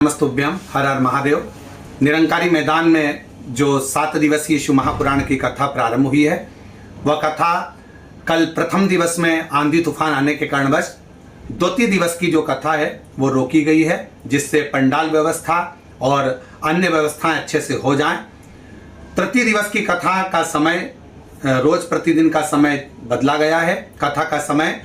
नमस्तुभ्यम। हर हर महादेव। निरंकारी मैदान में जो 7 दिवसीय शिव महापुराण की कथा प्रारंभ हुई है, वह कथा कल प्रथम दिवस में आंधी तूफान आने के कारणवश द्वितीय दिवस की जो कथा है वो रोकी गई है, जिससे पंडाल व्यवस्था और अन्य व्यवस्थाएं अच्छे से हो जाएं। तृतीय दिवस की कथा का समय रोज प्रतिदिन का समय बदला गया है। कथा का समय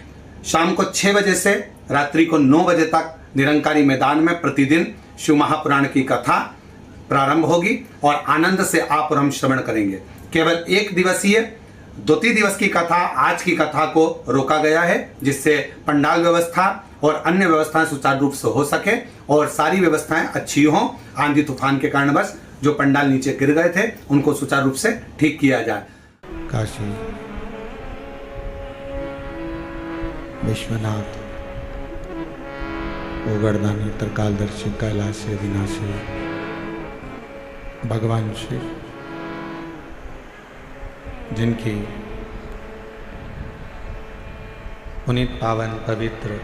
शाम को 6 बजे से रात्रि को 9 बजे तक निरंकारी मैदान में प्रतिदिन शिव महापुराण की कथा प्रारंभ होगी और आनंद से आप और हम श्रवण करेंगे। केवल 1 दिवसीय द्वितीय दिवस की कथा, आज की कथा को रोका गया है, जिससे पंडाल व्यवस्था और अन्य व्यवस्थाएं सुचारू रूप से हो सके और सारी व्यवस्थाएं अच्छी हों। आंधी तूफान के कारणवश जो पंडाल नीचे गिर गए थे उनको सुचारू रूप से ठीक किया जाए। काशी विश्वनाथ ओगरदानी त्रिकालदर्शी कैलाशी विनाशी भगवान शिव, जिनकी पुनीत पावन पवित्र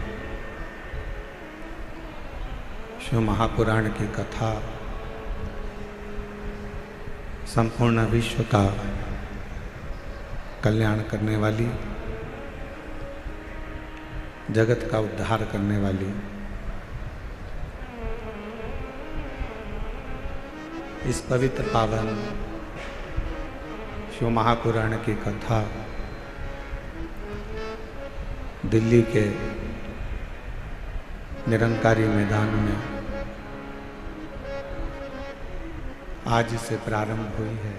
शिव महापुराण की कथा संपूर्ण विश्व का कल्याण करने वाली, जगत का उद्धार करने वाली इस पवित्र पावन शिव महापुराण की कथा दिल्ली के निरंकारी मैदान में आज से प्रारंभ हुई है।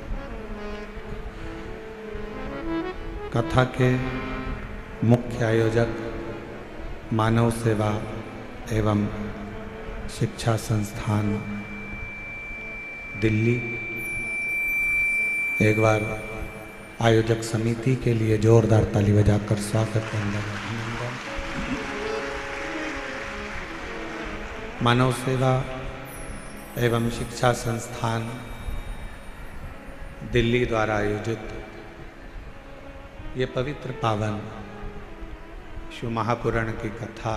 कथा के मुख्य आयोजक मानव सेवा एवं शिक्षा संस्थान दिल्ली, एक बार आयोजक समिति के लिए जोरदार ताली बजाकर स्वागत अभिनंदन। मानव सेवा एवं शिक्षा संस्थान दिल्ली द्वारा आयोजित ये पवित्र पावन शिव महापुराण की कथा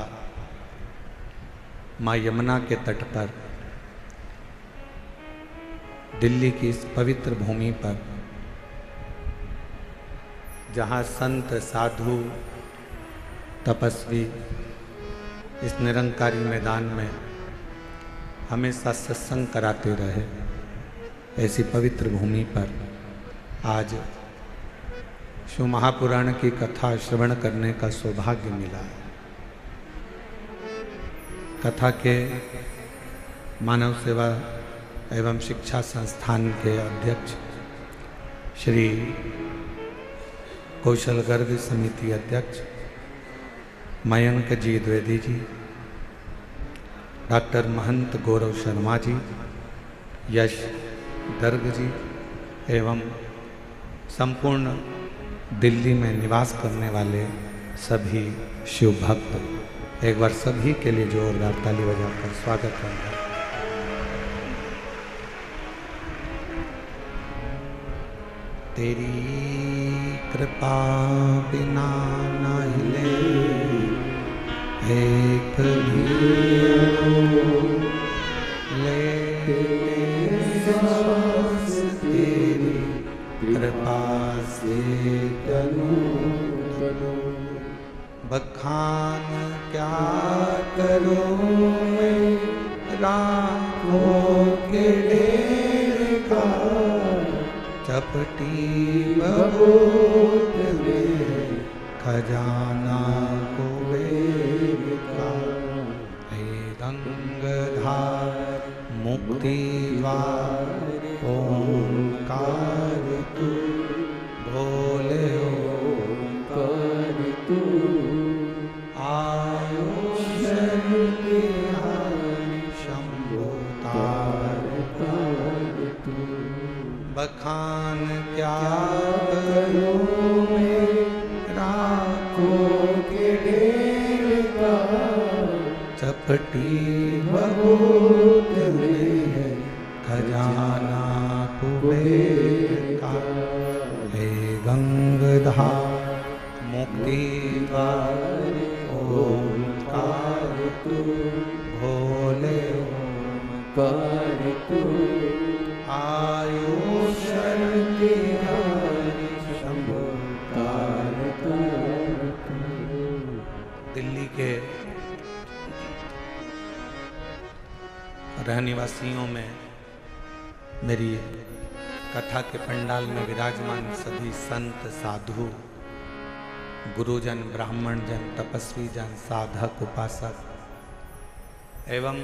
माँ यमुना के तट पर दिल्ली की इस पवित्र भूमि पर, जहाँ संत साधु तपस्वी इस निरंकारी मैदान में हमेशा सत्संग कराते रहे, ऐसी पवित्र भूमि पर आज शिव महापुराण की कथा श्रवण करने का सौभाग्य मिला। कथा के मानव सेवा एवं शिक्षा संस्थान के अध्यक्ष श्री कौशल गर्ग समिति अध्यक्ष मयंक जी द्विवेदी जी, डॉक्टर महंत गौरव शर्मा जी, यश गर्ग जी एवं संपूर्ण दिल्ली में निवास करने वाले सभी शिव भक्त, एक बार सभी के लिए जोरदार ताली बजाकर स्वागत करते हैं। तेरी कृपा बिना न हिले एक भी सांस, तेरी कृपा से तनु बखान क्या करूं मैं राहों के ढेर का, चपटी बबूत में खजाना कुबेर का, हे गंगाधार मुक्ति द्वार ओंकार तू, बोले ओंकार तू, आयुष्य बिहारी शंभो तार तू, बखान क्या करूं मैं राखों के ढेर का, चपटी बबूत में खजाना कुबेर का, हे गंगाधार मुक्ति द्वार ओंकार तू, भोले कार तू आयुष शंभो कार तू। दिल्ली के रहनिवासियों में मेरी कथा के पंडाल में विराजमान सभी संत साधु गुरुजन ब्राह्मण जन तपस्वी जन साधक उपासक एवं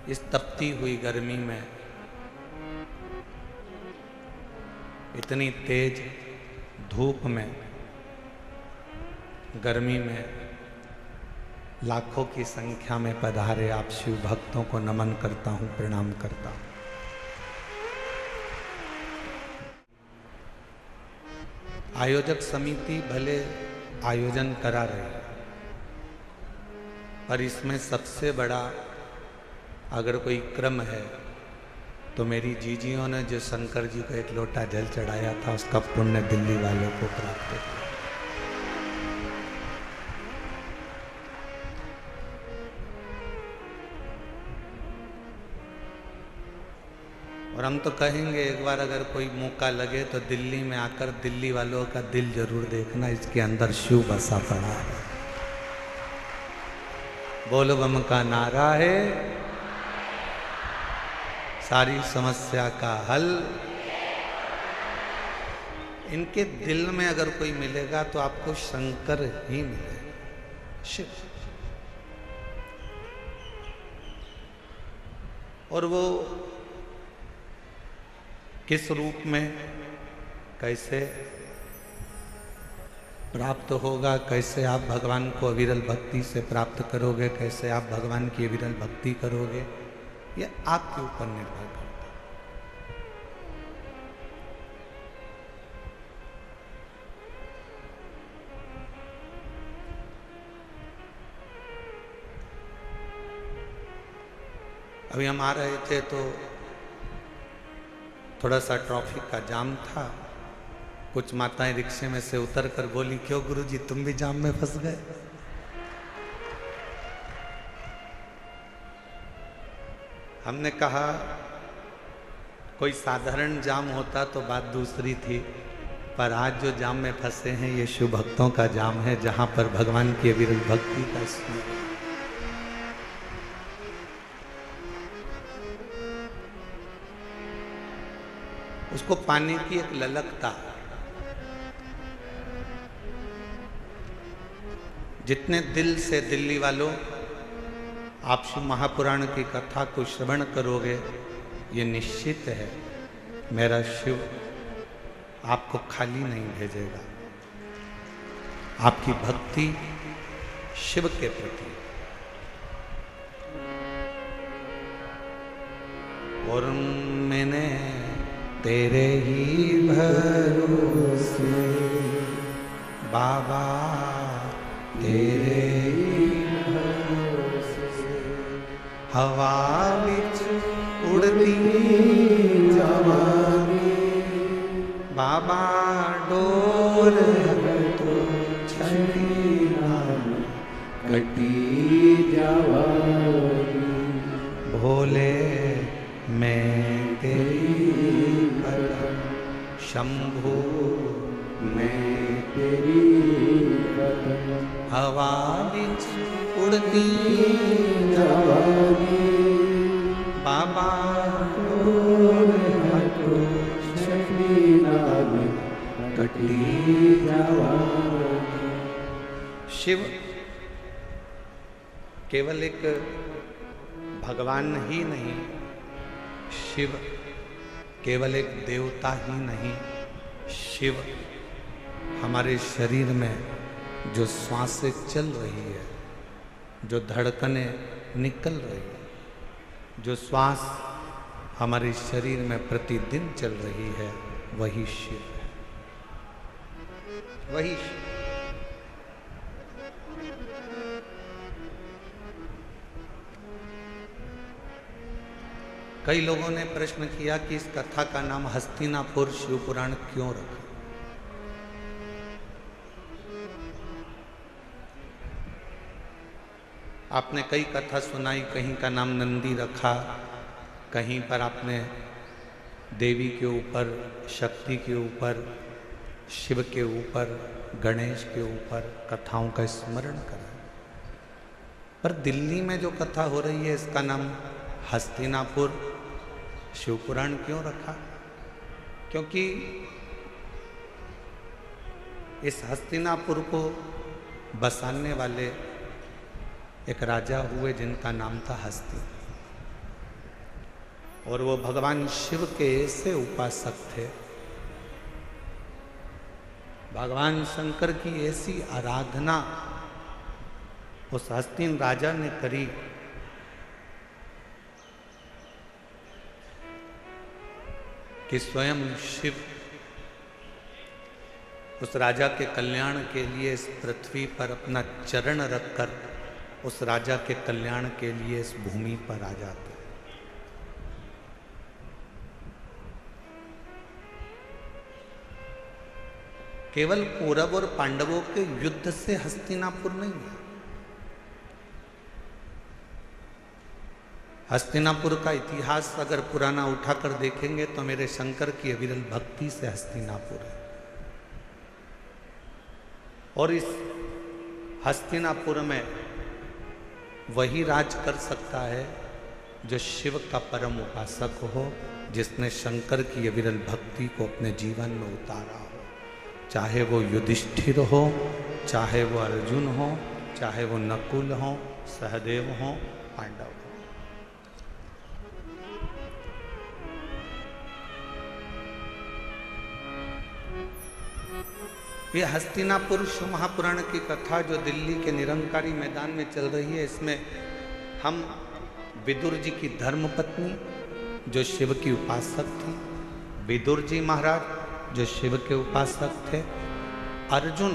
इस तपती हुई गर्मी में इतनी तेज धूप में गर्मी में लाखों की संख्या में पधारे आप शिव भक्तों को नमन करता हूं, प्रणाम करता हूं। आयोजक समिति भले आयोजन करा रही, पर इसमें सबसे बड़ा अगर कोई क्रम है तो मेरी जीजियों ने जो शंकर जी को एक लोटा जल चढ़ाया था उसका पुण्य दिल्ली वालों को प्राप्त हुआ। और हम तो कहेंगे एक बार अगर कोई मौका लगे तो दिल्ली में आकर दिल्ली वालों का दिल जरूर देखना, इसके अंदर शिव बसा पड़ा है। बोलो बम का नारा है, सारी समस्या का हल। इनके दिल में अगर कोई मिलेगा तो आपको शंकर ही मिलेगा, शिव। और वो किस रूप में कैसे प्राप्त होगा, कैसे आप भगवान को अविरल भक्ति से प्राप्त करोगे, कैसे आप भगवान की अविरल भक्ति करोगे, ये आपके ऊपर निर्भर करता है। अभी हम आ रहे थे तो थोड़ा सा ट्रैफिक का जाम था। कुछ माताएं रिक्शे में से उतर कर बोली, क्यों गुरुजी तुम भी जाम में फंस गए? हमने कहा कोई साधारण जाम होता तो बात दूसरी थी, पर आज जो जाम में फंसे हैं ये शिव भक्तों का जाम है, जहां पर भगवान की अविरल भक्ति का स्मरण। उसको पाने की एक ललकता, जितने दिल से दिल्ली वालों आप शिव महापुराण की कथा को श्रवण करोगे, ये निश्चित है मेरा शिव आपको खाली नहीं भेजेगा। आपकी भक्ति शिव के प्रति। और मैंने तेरे ही भरोसे बाबा, तेरे ही भरोसे हवा बिच उड़ती जवानी, बाबा डोर तो छड़ी कटी जवानी, भोले मैं तेरी कदम, शंभु मैं तेरी कदम, हवा बिच उड़ती जवानी, बाबा डोर हटो छड़ी नामी, कटी जवानी। शिव केवल एक भगवान ही नहीं, शिव केवल एक देवता ही नहीं, शिव हमारे शरीर में जो श्वासें चल रही है, जो धड़कनें निकल रही है, जो श्वास हमारे शरीर में प्रतिदिन चल रही है, वही शिव है, वही शिव। कई लोगों ने प्रश्न किया कि इस कथा का नाम हस्तिनापुर शिव पुराण क्यों रखा? आपने कई कथा सुनाई, कहीं का नाम नंदी रखा, कहीं पर आपने देवी के ऊपर, शक्ति के ऊपर, शिव के ऊपर, गणेश के ऊपर कथाओं का स्मरण करा। पर दिल्ली में जो कथा हो रही है इसका नाम हस्तिनापुर शिवपुराण क्यों रखा? क्योंकि इस हस्तिनापुर को बसाने वाले एक राजा हुए जिनका नाम था हस्ती, और वो भगवान शिव के ऐसे उपासक थे, भगवान शंकर की ऐसी आराधना उस हस्तिन राजा ने करी कि स्वयं शिव उस राजा के कल्याण के लिए इस पृथ्वी पर अपना चरण रखकर उस राजा के कल्याण के लिए इस भूमि पर आ जाते। केवल कौरव और पांडवों के युद्ध से हस्तिनापुर नहीं है। हस्तिनापुर का इतिहास अगर पुराना उठाकर देखेंगे तो मेरे शंकर की अविरल भक्ति से हस्तिनापुर है। और इस हस्तिनापुर में वही राज कर सकता है जो शिव का परम उपासक हो, जिसने शंकर की अविरल भक्ति को अपने जीवन में उतारा हो। चाहे वो युधिष्ठिर हो, चाहे वो अर्जुन हो, चाहे वो नकुल हो, सहदेव हो, पांडव हो। ये हस्तिनापुर शिव महापुराण की कथा जो दिल्ली के निरंकारी मैदान में चल रही है, इसमें हम विदुर जी की धर्मपत्नी जो शिव की उपासक थी, विदुर जी महाराज जो शिव के उपासक थे, अर्जुन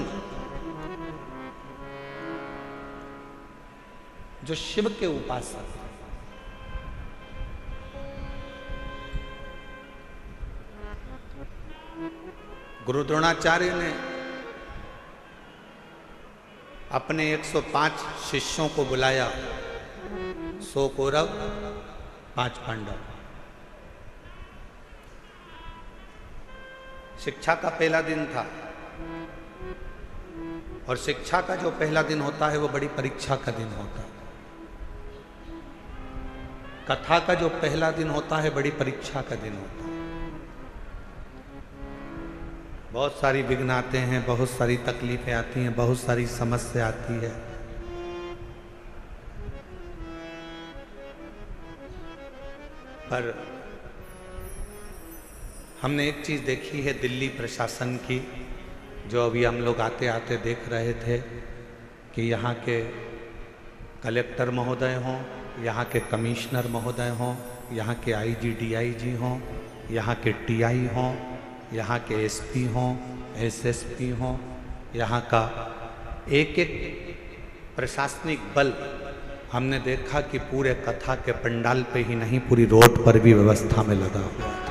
जो शिव के उपासक थे, गुरु द्रोणाचार्य ने अपने 105 शिष्यों को बुलाया, 100 कौरव 5 पांडव। शिक्षा का पहला दिन था, और शिक्षा का जो पहला दिन होता है वो बड़ी परीक्षा का दिन होता है। कथा का जो पहला दिन होता है बड़ी परीक्षा का दिन होता है। बहुत सारी विघ्न आते हैं, बहुत सारी तकलीफें आती हैं, बहुत सारी समस्या आती है। पर हमने एक चीज देखी है दिल्ली प्रशासन की, जो अभी हम लोग आते आते देख रहे थे कि यहाँ के कलेक्टर महोदय हों, यहाँ के कमिश्नर महोदय हों, यहाँ के आईजी डीआईजी हों, यहाँ के टीआई हों, यहाँ के एसपी हों, एसएसपी हों, यहाँ का एक एक प्रशासनिक बल हमने देखा कि पूरे कथा के पंडाल पे ही नहीं, पूरी रोड पर भी व्यवस्था में लगा हुआ था।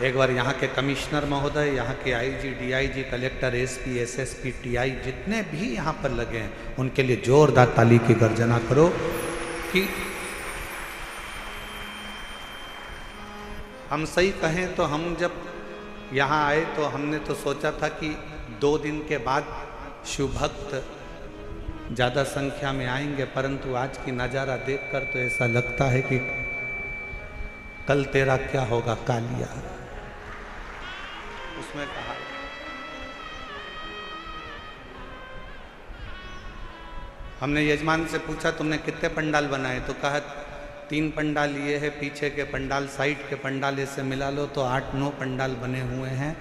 एक बार यहाँ के कमिश्नर महोदय, यहाँ के IG DIG, collector, SP, SSP, TI जितने भी यहाँ पर लगे हैं उनके लिए जोरदार ताली की गर्जना करो कि हम सही कहें तो हम जब यहाँ आए तो हमने तो सोचा था कि 2 दिन के बाद शिव भक्त ज़्यादा संख्या में आएंगे, परंतु आज की नज़ारा देखकर तो ऐसा लगता है कि कल तेरा क्या होगा कालिया। उसमें कहा हमने यजमान से पूछा तुमने कितने पंडाल बनाए, तो कहा 3 पंडाल ये है, पीछे के पंडाल, साइड के पंडाल ऐसे मिला लो तो 8-9 पंडाल बने हुए हैं।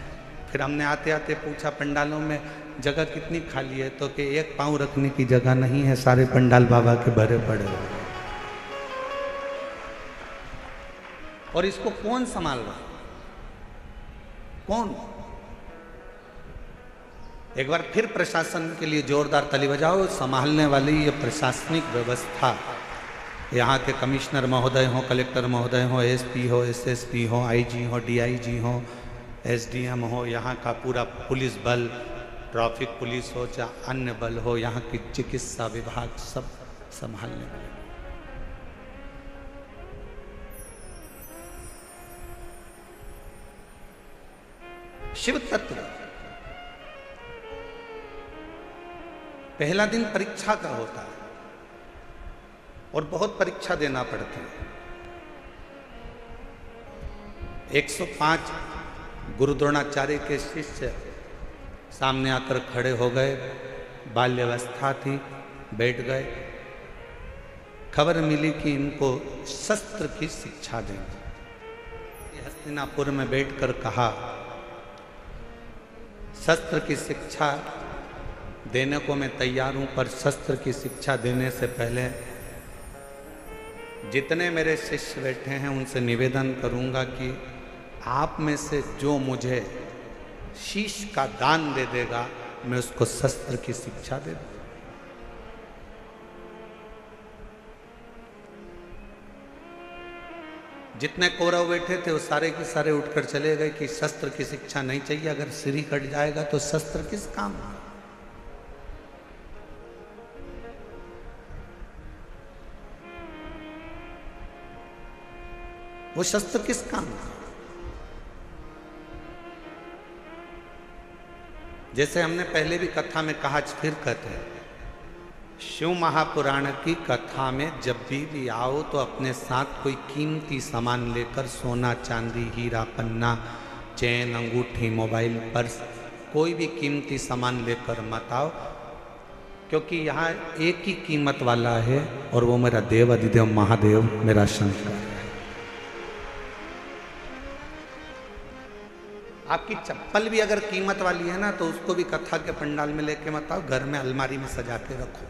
फिर हमने आते आते पूछा पंडालों में जगह कितनी खाली है, तो कि 1 पाँव रखने की जगह नहीं है, सारे पंडाल बाबा के भरे पड़े हुए हैं। और इसको कौन संभाल रहा, कौन? एक बार फिर प्रशासन के लिए जोरदार ताली बजाओ। संभालने वाली ये प्रशासनिक व्यवस्था, यहाँ के कमिश्नर महोदय हों, कलेक्टर महोदय हों, एसपी हो, एसएसपी हो, आईजी हो, डीआईजी हो, एसडीएम हो, यहाँ का पूरा पुलिस बल, ट्रैफिक पुलिस हो चाहे अन्य बल हो, यहाँ की चिकित्सा विभाग सब संभालने वाले। शिव तत्व पहला दिन परीक्षा का होता है और बहुत परीक्षा देना पड़ता है। 105 गुरु द्रोणाचार्य के शिष्य सामने आकर खड़े हो गए। बाल्यावस्था थी, बैठ गए। खबर मिली कि इनको शस्त्र की शिक्षा देंगे। हस्तिनापुर में बैठकर कहा, शस्त्र की शिक्षा देने को मैं तैयार हूं, पर शस्त्र की शिक्षा देने से पहले जितने मेरे शिष्य बैठे हैं उनसे निवेदन करूंगा कि आप में से जो मुझे शीश का दान दे देगा, मैं उसको शस्त्र की शिक्षा दे दूंगा। जितने कौरव बैठे थे वो सारे के सारे उठकर चले गए कि शस्त्र की शिक्षा नहीं चाहिए, अगर सिर ही कट जाएगा तो शस्त्र किस काम का। वो शस्त्र किस काम का। जैसे हमने पहले भी कथा में कहा, फिर कहते हैं, शिव महापुराण की कथा में जब भी आओ तो अपने साथ कोई कीमती सामान लेकर, सोना चांदी हीरा पन्ना चैन अंगूठी मोबाइल पर्स कोई भी कीमती सामान लेकर मत आओ, क्योंकि यहाँ एक ही कीमत वाला है और वो मेरा देव अधिदेव महादेव मेरा शंकर है। आपकी चप्पल भी अगर कीमत वाली है ना तो उसको भी कथा के पंडाल में लेके मत आओ, घर में अलमारी में सजा के रखो।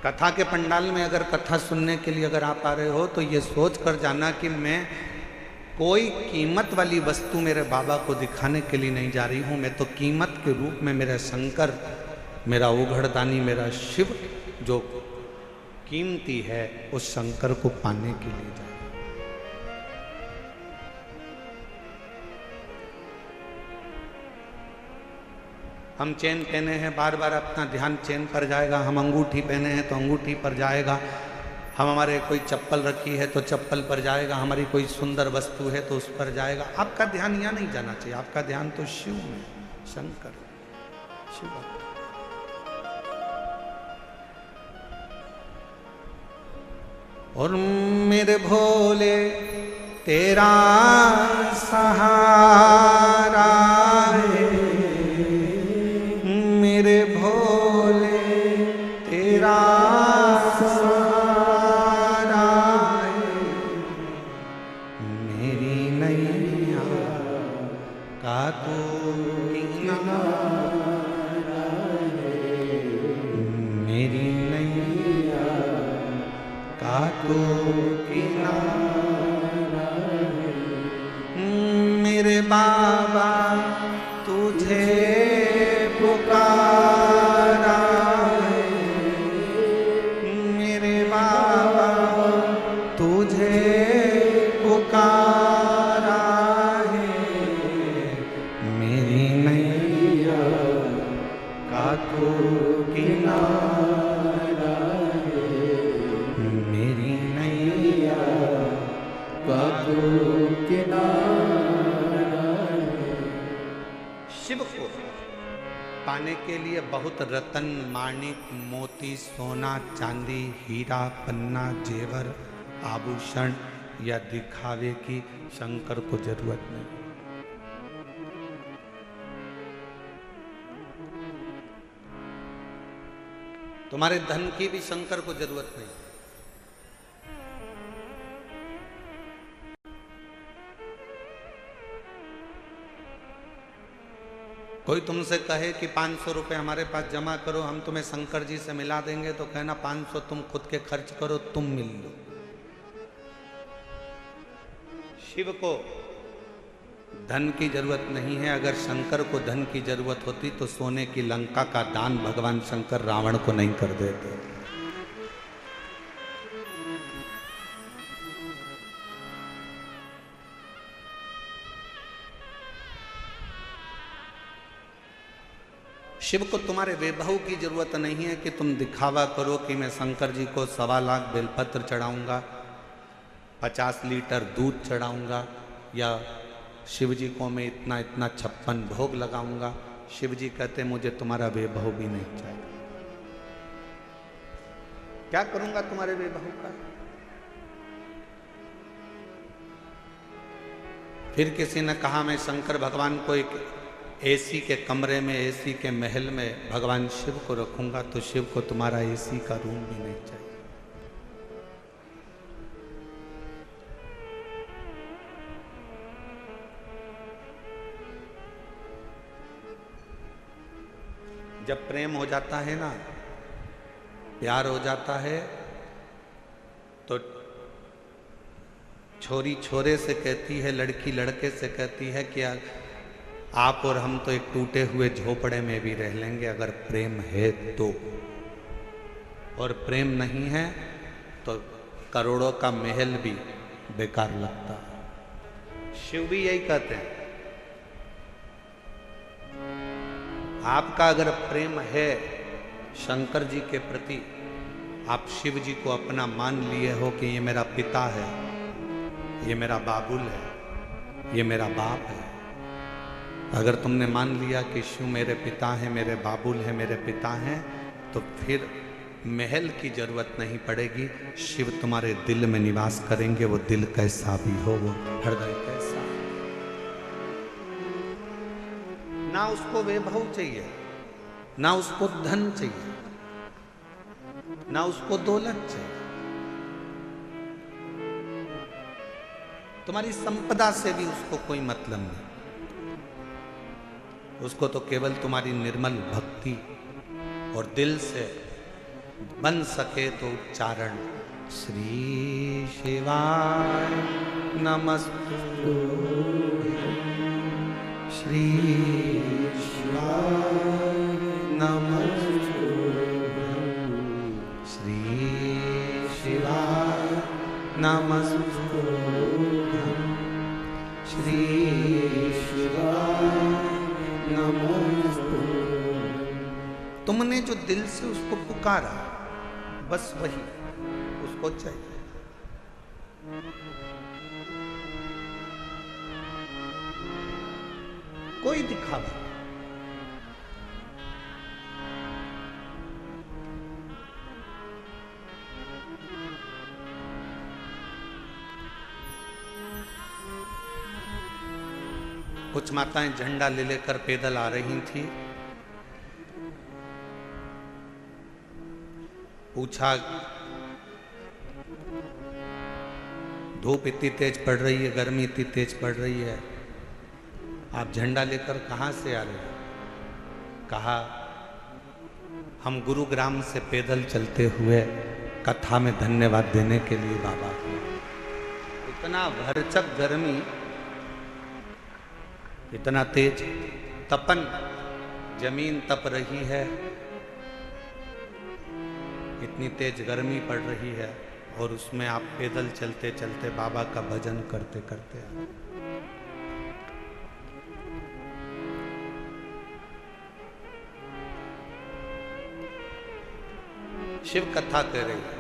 कथा के पंडाल में अगर कथा सुनने के लिए अगर आप आ रहे हो तो ये सोच कर जाना कि मैं कोई कीमत वाली वस्तु मेरे बाबा को दिखाने के लिए नहीं जा रही हूँ, मैं तो कीमत के रूप में मेरा शंकर, मेरा उघड़दानी, मेरा शिव जो कीमती है उस शंकर को पाने के लिए जा। हम चेन पहने हैं, बार बार अपना ध्यान चेन पर जाएगा। हम अंगूठी पहने हैं तो अंगूठी पर जाएगा। हम हमारे कोई चप्पल रखी है तो चप्पल पर जाएगा। हमारी कोई सुंदर वस्तु है तो उस पर जाएगा। आपका ध्यान यहाँ नहीं जाना चाहिए, आपका ध्यान तो शिव में, शंकर शिव। और मेरे भोले तेरा सहारा है, मेरे भोले तेरा सहारा है, मेरी नैया का तू किनारा है, मेरी नैया का तू किनारा है, मेरे बाबा तुझे पुकारा है, मेरे बाबा तुझे पुकारा है, मेरी नैया का तू किनारा है, मेरी नैया का तू किनारा है। शिव को पाने के लिए बहुत रतन माणिक मोती सोना चांदी हीरा पन्ना जेवर आभूषण या दिखावे की शंकर को जरूरत नहीं। तुम्हारे धन की भी शंकर को जरूरत नहीं। कोई तुमसे कहे कि 500 रुपये हमारे पास जमा करो, हम तुम्हें शंकर जी से मिला देंगे, तो कहना 500 तुम खुद के खर्च करो, तुम मिल लो। शिव को धन की जरूरत नहीं है। अगर शंकर को धन की जरूरत होती तो सोने की लंका का दान भगवान शंकर रावण को नहीं कर देते। शिव को तुम्हारे वैभव की जरूरत नहीं है कि तुम दिखावा करो कि मैं शंकर जी को 1.25 लाख बेलपत्र चढ़ाऊंगा, 50 लीटर दूध चढ़ाऊंगा, या शिव जी को मैं इतना इतना 56 भोग लगाऊंगा। शिव जी कहते मुझे तुम्हारा वैभव भी नहीं चाहिए। क्या करूंगा तुम्हारे वैभव का? फिर किसी ने कहा मैं शंकर भगवान को एक एसी के कमरे में, एसी के महल में भगवान शिव को रखूंगा, तो शिव को तुम्हारा एसी का रूम भी नहीं चाहिए। जब प्रेम हो जाता है ना, प्यार हो जाता है, तो छोरी छोरे से कहती है, लड़की लड़के से कहती है कि आप और हम तो एक टूटे हुए झोपड़े में भी रह लेंगे अगर प्रेम है तो, और प्रेम नहीं है तो करोड़ों का महल भी बेकार लगता है। शिव भी यही कहते हैं, आपका अगर प्रेम है शंकर जी के प्रति, आप शिव जी को अपना मान लिए हो कि ये मेरा पिता है, ये मेरा बाबुल है, ये मेरा बाप है। अगर तुमने मान लिया कि शिव मेरे पिता हैं, मेरे बाबुल हैं, मेरे पिता हैं, तो फिर महल की जरूरत नहीं पड़ेगी। शिव तुम्हारे दिल में निवास करेंगे, वो दिल कैसा भी हो, वो हृदय कैसा। ना उसको वैभव चाहिए, ना उसको धन चाहिए, ना उसको दौलत चाहिए। तुम्हारी संपदा से भी उसको कोई मतलब नहीं। उसको तो केवल तुम्हारी निर्मल भक्ति और दिल से बन सके तो उच्चारण, श्री शिवाय नमस्तु, श्री शिवाय नमस्तु, श्री शिवाय नमस्तु, श्री शिवाय नमस्तु। तुमने जो दिल से उसको पुकारा, बस वही उसको चाहिए। कोई दिखावा, कुछ माताएं झंडा ले लेकर पैदल आ रही थी। पूछा, धूप इतनी तेज पड़ रही है, गर्मी इतनी तेज पड़ रही है, आप झंडा लेकर कहाँ से आ रहे हो? कहा, हम गुरुग्राम से पैदल चलते हुए कथा में धन्यवाद देने के लिए बाबा को। इतना भरचक गर्मी, इतना तेज तपन, जमीन तप रही है, इतनी तेज गर्मी पड़ रही है, और उसमें आप पैदल चलते चलते बाबा का भजन करते करते आ। शिव कथा कह रही है,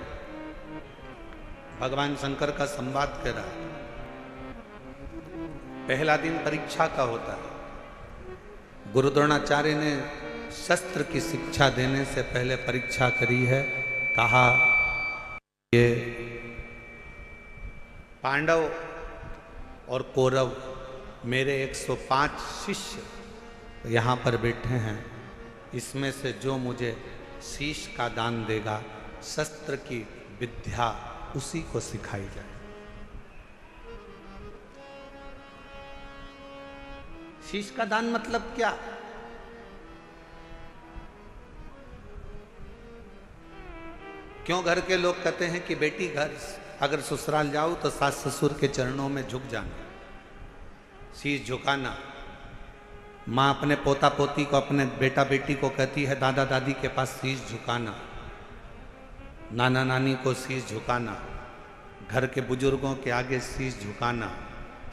भगवान शंकर का संवाद कह रहा है। पहला दिन परीक्षा का होता है। गुरु द्रोणाचार्य ने शस्त्र की शिक्षा देने से पहले परीक्षा करी है। कहा, ये पांडव और कौरव मेरे 105 शिष्य यहाँ पर बैठे हैं, इसमें से जो मुझे शीश का दान देगा, शस्त्र की विद्या उसी को सिखाई जाए। शीश का दान मतलब क्या? क्यों घर के लोग कहते हैं कि बेटी घर अगर ससुराल जाओ तो सास ससुर के चरणों में झुक जाना, शीश झुकाना। माँ अपने पोता पोती को, अपने बेटा बेटी को कहती है दादा दादी के पास शीश झुकाना, नाना नानी को शीश झुकाना, घर के बुजुर्गों के आगे शीश झुकाना।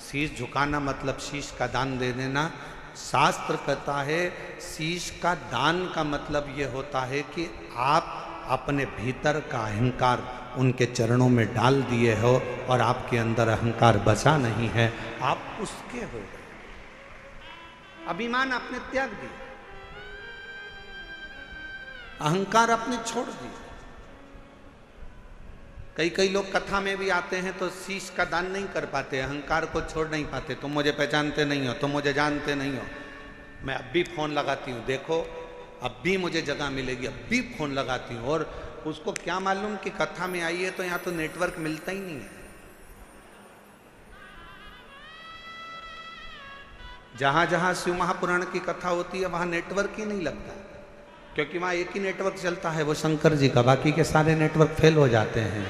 शीश झुकाना मतलब शीश का दान दे देना। शास्त्र कहता है शीश का दान का मतलब ये होता है कि आप अपने भीतर का अहंकार उनके चरणों में डाल दिए हो और आपके अंदर अहंकार बचा नहीं है, आप उसके हो गए। अभिमान आपने त्याग दिया, अहंकार आपने छोड़ दिया। कई लोग कथा में भी आते हैं तो शीश का दान नहीं कर पाते, अहंकार को छोड़ नहीं पाते। तुम मुझे पहचानते नहीं हो, तुम मुझे जानते नहीं हो, मैं अब भी फोन लगाती हूँ, देखो अब भी मुझे जगह मिलेगी, अब भी फोन लगाती हूँ। और उसको क्या मालूम कि कथा में आई है तो यहाँ तो नेटवर्क मिलता ही नहीं है। जहां जहां शिव महापुराण की कथा होती है वहां नेटवर्क ही नहीं लगता, क्योंकि वहां एक ही नेटवर्क चलता है, वो शंकर जी का, बाकी के सारे नेटवर्क फेल हो जाते हैं।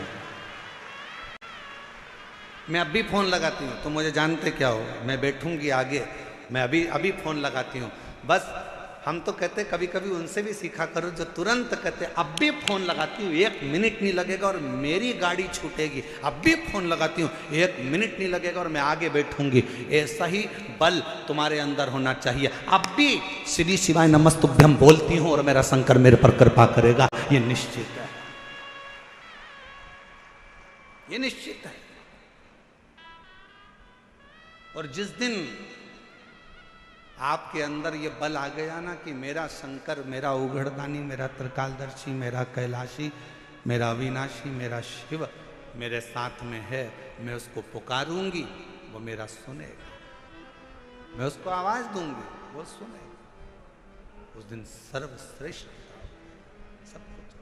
मैं अब भी फोन लगाती हूँ, तो मुझे जानते क्या हो, मैं बैठूंगी आगे, मैं अभी फोन लगाती हूँ। बस हम तो कहते कभी कभी उनसे भी सीखा करो जो तुरंत कहते अब भी फोन लगाती हूँ, 1 मिनट नहीं लगेगा और मेरी गाड़ी छूटेगी, अब भी फोन लगाती हूँ, 1 मिनट नहीं लगेगा और मैं आगे बैठूंगी। ऐसा ही बल तुम्हारे अंदर होना चाहिए। अब भी शिवी शिवाय नमस्तुभ्यम बोलती हूँ और मेरा शंकर मेरे पर कृपा करेगा, ये निश्चित है, ये निश्चित है। और जिस दिन आपके अंदर ये बल आ गया ना कि मेरा शंकर, मेरा उघड़दानी, मेरा त्रिकालदर्शी, मेरा कैलाशी, मेरा अविनाशी, मेरा शिव मेरे साथ में है, मैं उसको पुकारूंगी, वो मेरा सुनेगा, मैं उसको आवाज दूंगी, वो सुनेगा। उस दिन सर्वश्रेष्ठ सब कुछ।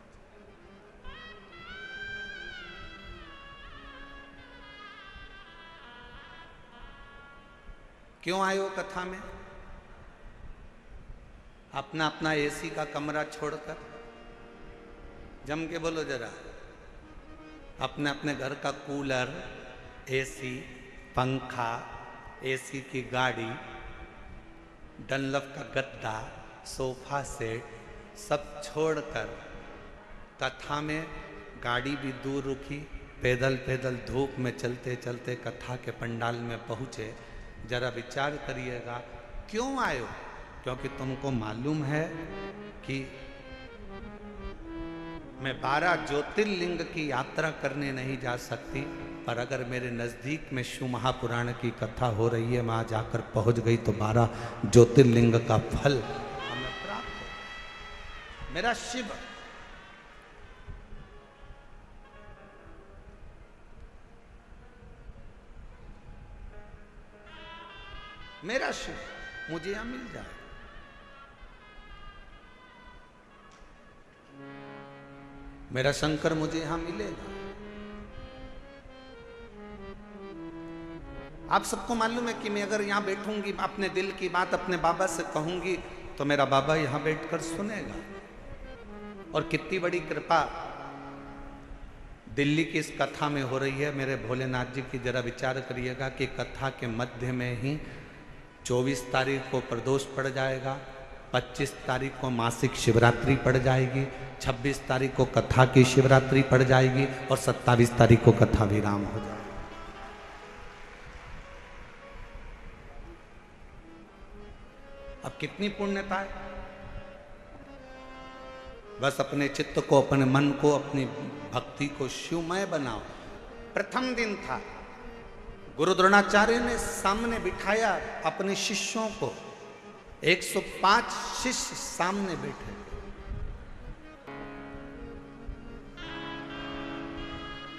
क्यों आए हो कथा में? अपना अपना एसी का कमरा छोड़कर, जम के बोलो जरा, अपने अपने घर का कूलर, एसी, पंखा, एसी की गाड़ी, डनलप का गद्दा, सोफा सेट सब छोड़कर कथा में गाड़ी भी दूर रुकी, पैदल पैदल धूप में चलते चलते कथा के पंडाल में पहुँचे। जरा विचार करिएगा, क्यों आए हो? क्योंकि तुमको मालूम है कि मैं 12 ज्योतिर्लिंग की यात्रा करने नहीं जा सकती, पर अगर मेरे नज़दीक में शिव महापुराण की कथा हो रही है, वहाँ जाकर पहुँच गई तो 12 ज्योतिर्लिंग का फल हमें प्राप्त हो। मेरा शिव मेरा शिव मुझे यहां मिल जाए। मेरा शंकर मुझे यहां मिलेगा। आप सबको मालूम है कि मैं अगर यहां बैठूंगी, अपने दिल की बात अपने बाबा से कहूंगी, तो मेरा बाबा यहां बैठकर सुनेगा। और कितनी बड़ी कृपा दिल्ली की इस कथा में हो रही है मेरे भोलेनाथ जी की। जरा विचार करिएगा कि कथा के मध्य में ही 24 तारीख को प्रदोष पड़ जाएगा, 25 तारीख को मासिक शिवरात्रि पड़ जाएगी, 26 तारीख को कथा की शिवरात्रि पड़ जाएगी और 27 तारीख को कथा विराम हो जाएगा। अब कितनी पुण्यता है। बस अपने चित्त को, अपने मन को, अपनी भक्ति को शिवमय बनाओ। प्रथम दिन था, गुरु द्रोणाचार्य ने सामने बिठाया अपने शिष्यों को, 105 शिष्य सामने बैठे।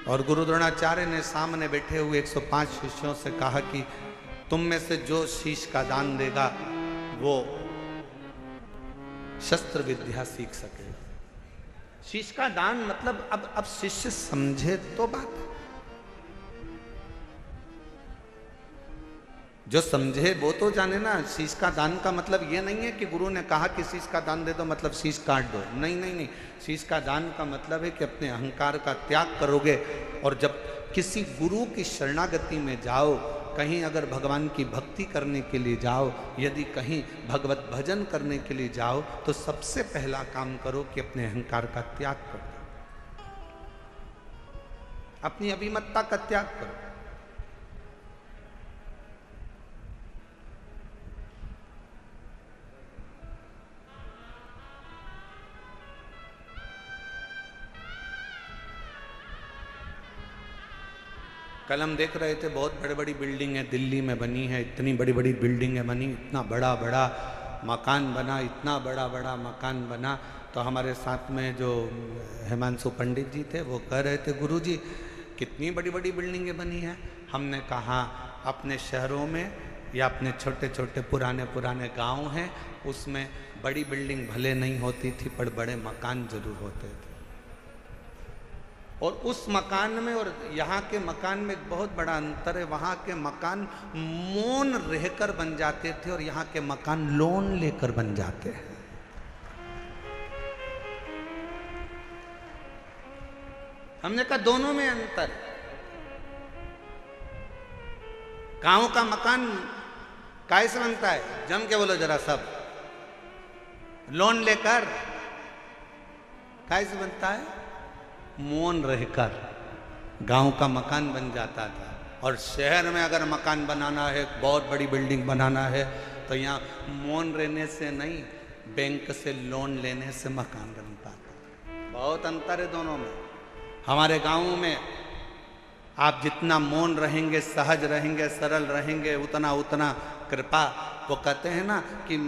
और गुरु द्रोणाचार्य ने सामने बैठे हुए 105 शिष्यों से कहा कि तुम में से जो शीश का दान देगा वो शस्त्र विद्या सीख सकेगा। शीश का दान मतलब अब शिष्य समझे तो बात है। जो समझे वो तो जाने ना। शीश का दान का मतलब ये नहीं है कि गुरु ने कहा कि शीश का दान दे दो मतलब शीश काट दो। नहीं नहीं नहीं, शीश का दान का मतलब है कि अपने अहंकार का त्याग करोगे। और जब किसी गुरु की शरणागति में जाओ, कहीं अगर भगवान की भक्ति करने के लिए जाओ, यदि कहीं भगवत भजन करने के लिए जाओ, तो सबसे पहला काम करो कि अपने अहंकार का त्याग करो, अपनी अभिमत्ता का त्याग करो। कल हम देख रहे थे बहुत बड़ी बड़ी बिल्डिंग है दिल्ली में बनी है, इतनी बड़ी बड़ी बिल्डिंग है बनी, इतना बड़ा बड़ा मकान बना, इतना बड़ा बड़ा मकान बना। तो हमारे साथ में जो हिमांशु पंडित जी थे वो कह रहे थे गुरुजी कितनी बड़ी बड़ी बिल्डिंगें बनी हैं। हमने कहा अपने शहरों में या अपने छोटे छोटे पुराने पुराने गांव हैं उसमें बड़ी बिल्डिंग भले नहीं होती थी पर बड़े मकान जरूर होते थे। और उस मकान में और यहाँ के मकान में एक बहुत बड़ा अंतर है। वहाँ के मकान मौन रहकर बन जाते थे और यहाँ के मकान लोन लेकर बन जाते हैं। हमने कहा दोनों में अंतर। गांव का मकान काय से बनता है? जम के बोलो जरा सब। लोन लेकर। काय से बनता है? मौन रहकर गांव का मकान बन जाता था। और शहर में अगर मकान बनाना है, बहुत बड़ी बिल्डिंग बनाना है, तो यहाँ मौन रहने से नहीं, बैंक से लोन लेने से मकान बन पाता। बहुत अंतर है दोनों में। हमारे गांव में आप जितना मौन रहेंगे, सहज रहेंगे, सरल रहेंगे, उतना उतना कृपा। वो कहते हैं ना कि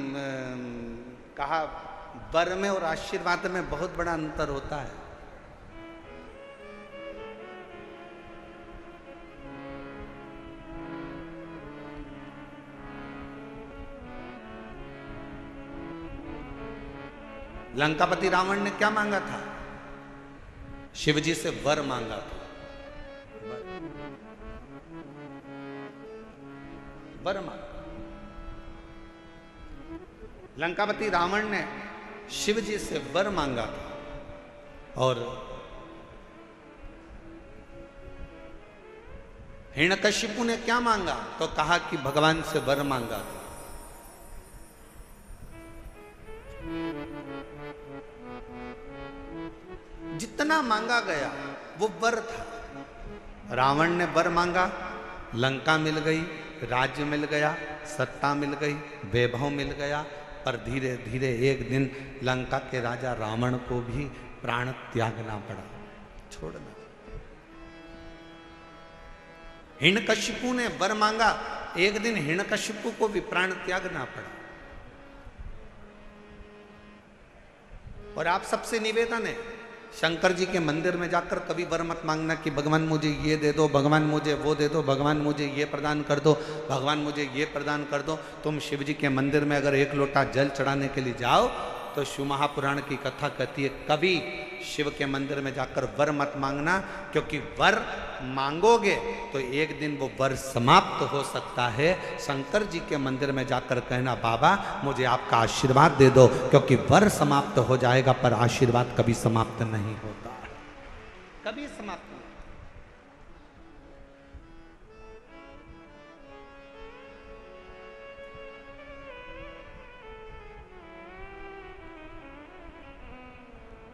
कहा वर में और आशीर्वाद में बहुत बड़ा अंतर होता है। लंकापति रावण ने क्या मांगा था? शिवजी से वर मांगा था। वर मांगा। लंकापति रावण ने शिवजी से वर मांगा था। और हिरण्यकशिपु ने क्या मांगा? तो कहा कि भगवान से वर मांगा था। जितना मांगा गया वो वर था। रावण ने वर मांगा, लंका मिल गई, राज्य मिल गया, सत्ता मिल गई, वैभव मिल गया। पर धीरे धीरे एक दिन लंका के राजा रावण को भी प्राण त्यागना पड़ा, छोड़ना। हिरण्यकशिपु ने वर मांगा, एक दिन हिरण्यकशिपु को भी प्राण त्यागना पड़ा। और आप सबसे निवेदन है, शंकर जी के मंदिर में जाकर कभी वर मत मांगना कि भगवान मुझे ये दे दो, भगवान मुझे वो दे दो, भगवान मुझे ये प्रदान कर दो, भगवान मुझे ये प्रदान कर दो। तुम शिव जी के मंदिर में अगर एक लोटा जल चढ़ाने के लिए जाओ तो शिव महापुराण की कथा कहती है कभी शिव के मंदिर में जाकर वर मत मांगना, क्योंकि वर मांगोगे तो एक दिन वो वर समाप्त हो सकता है। शंकर जी के मंदिर में जाकर कहना बाबा मुझे आपका आशीर्वाद दे दो, क्योंकि वर समाप्त हो जाएगा पर आशीर्वाद कभी समाप्त नहीं होता, कभी समाप्त नहीं।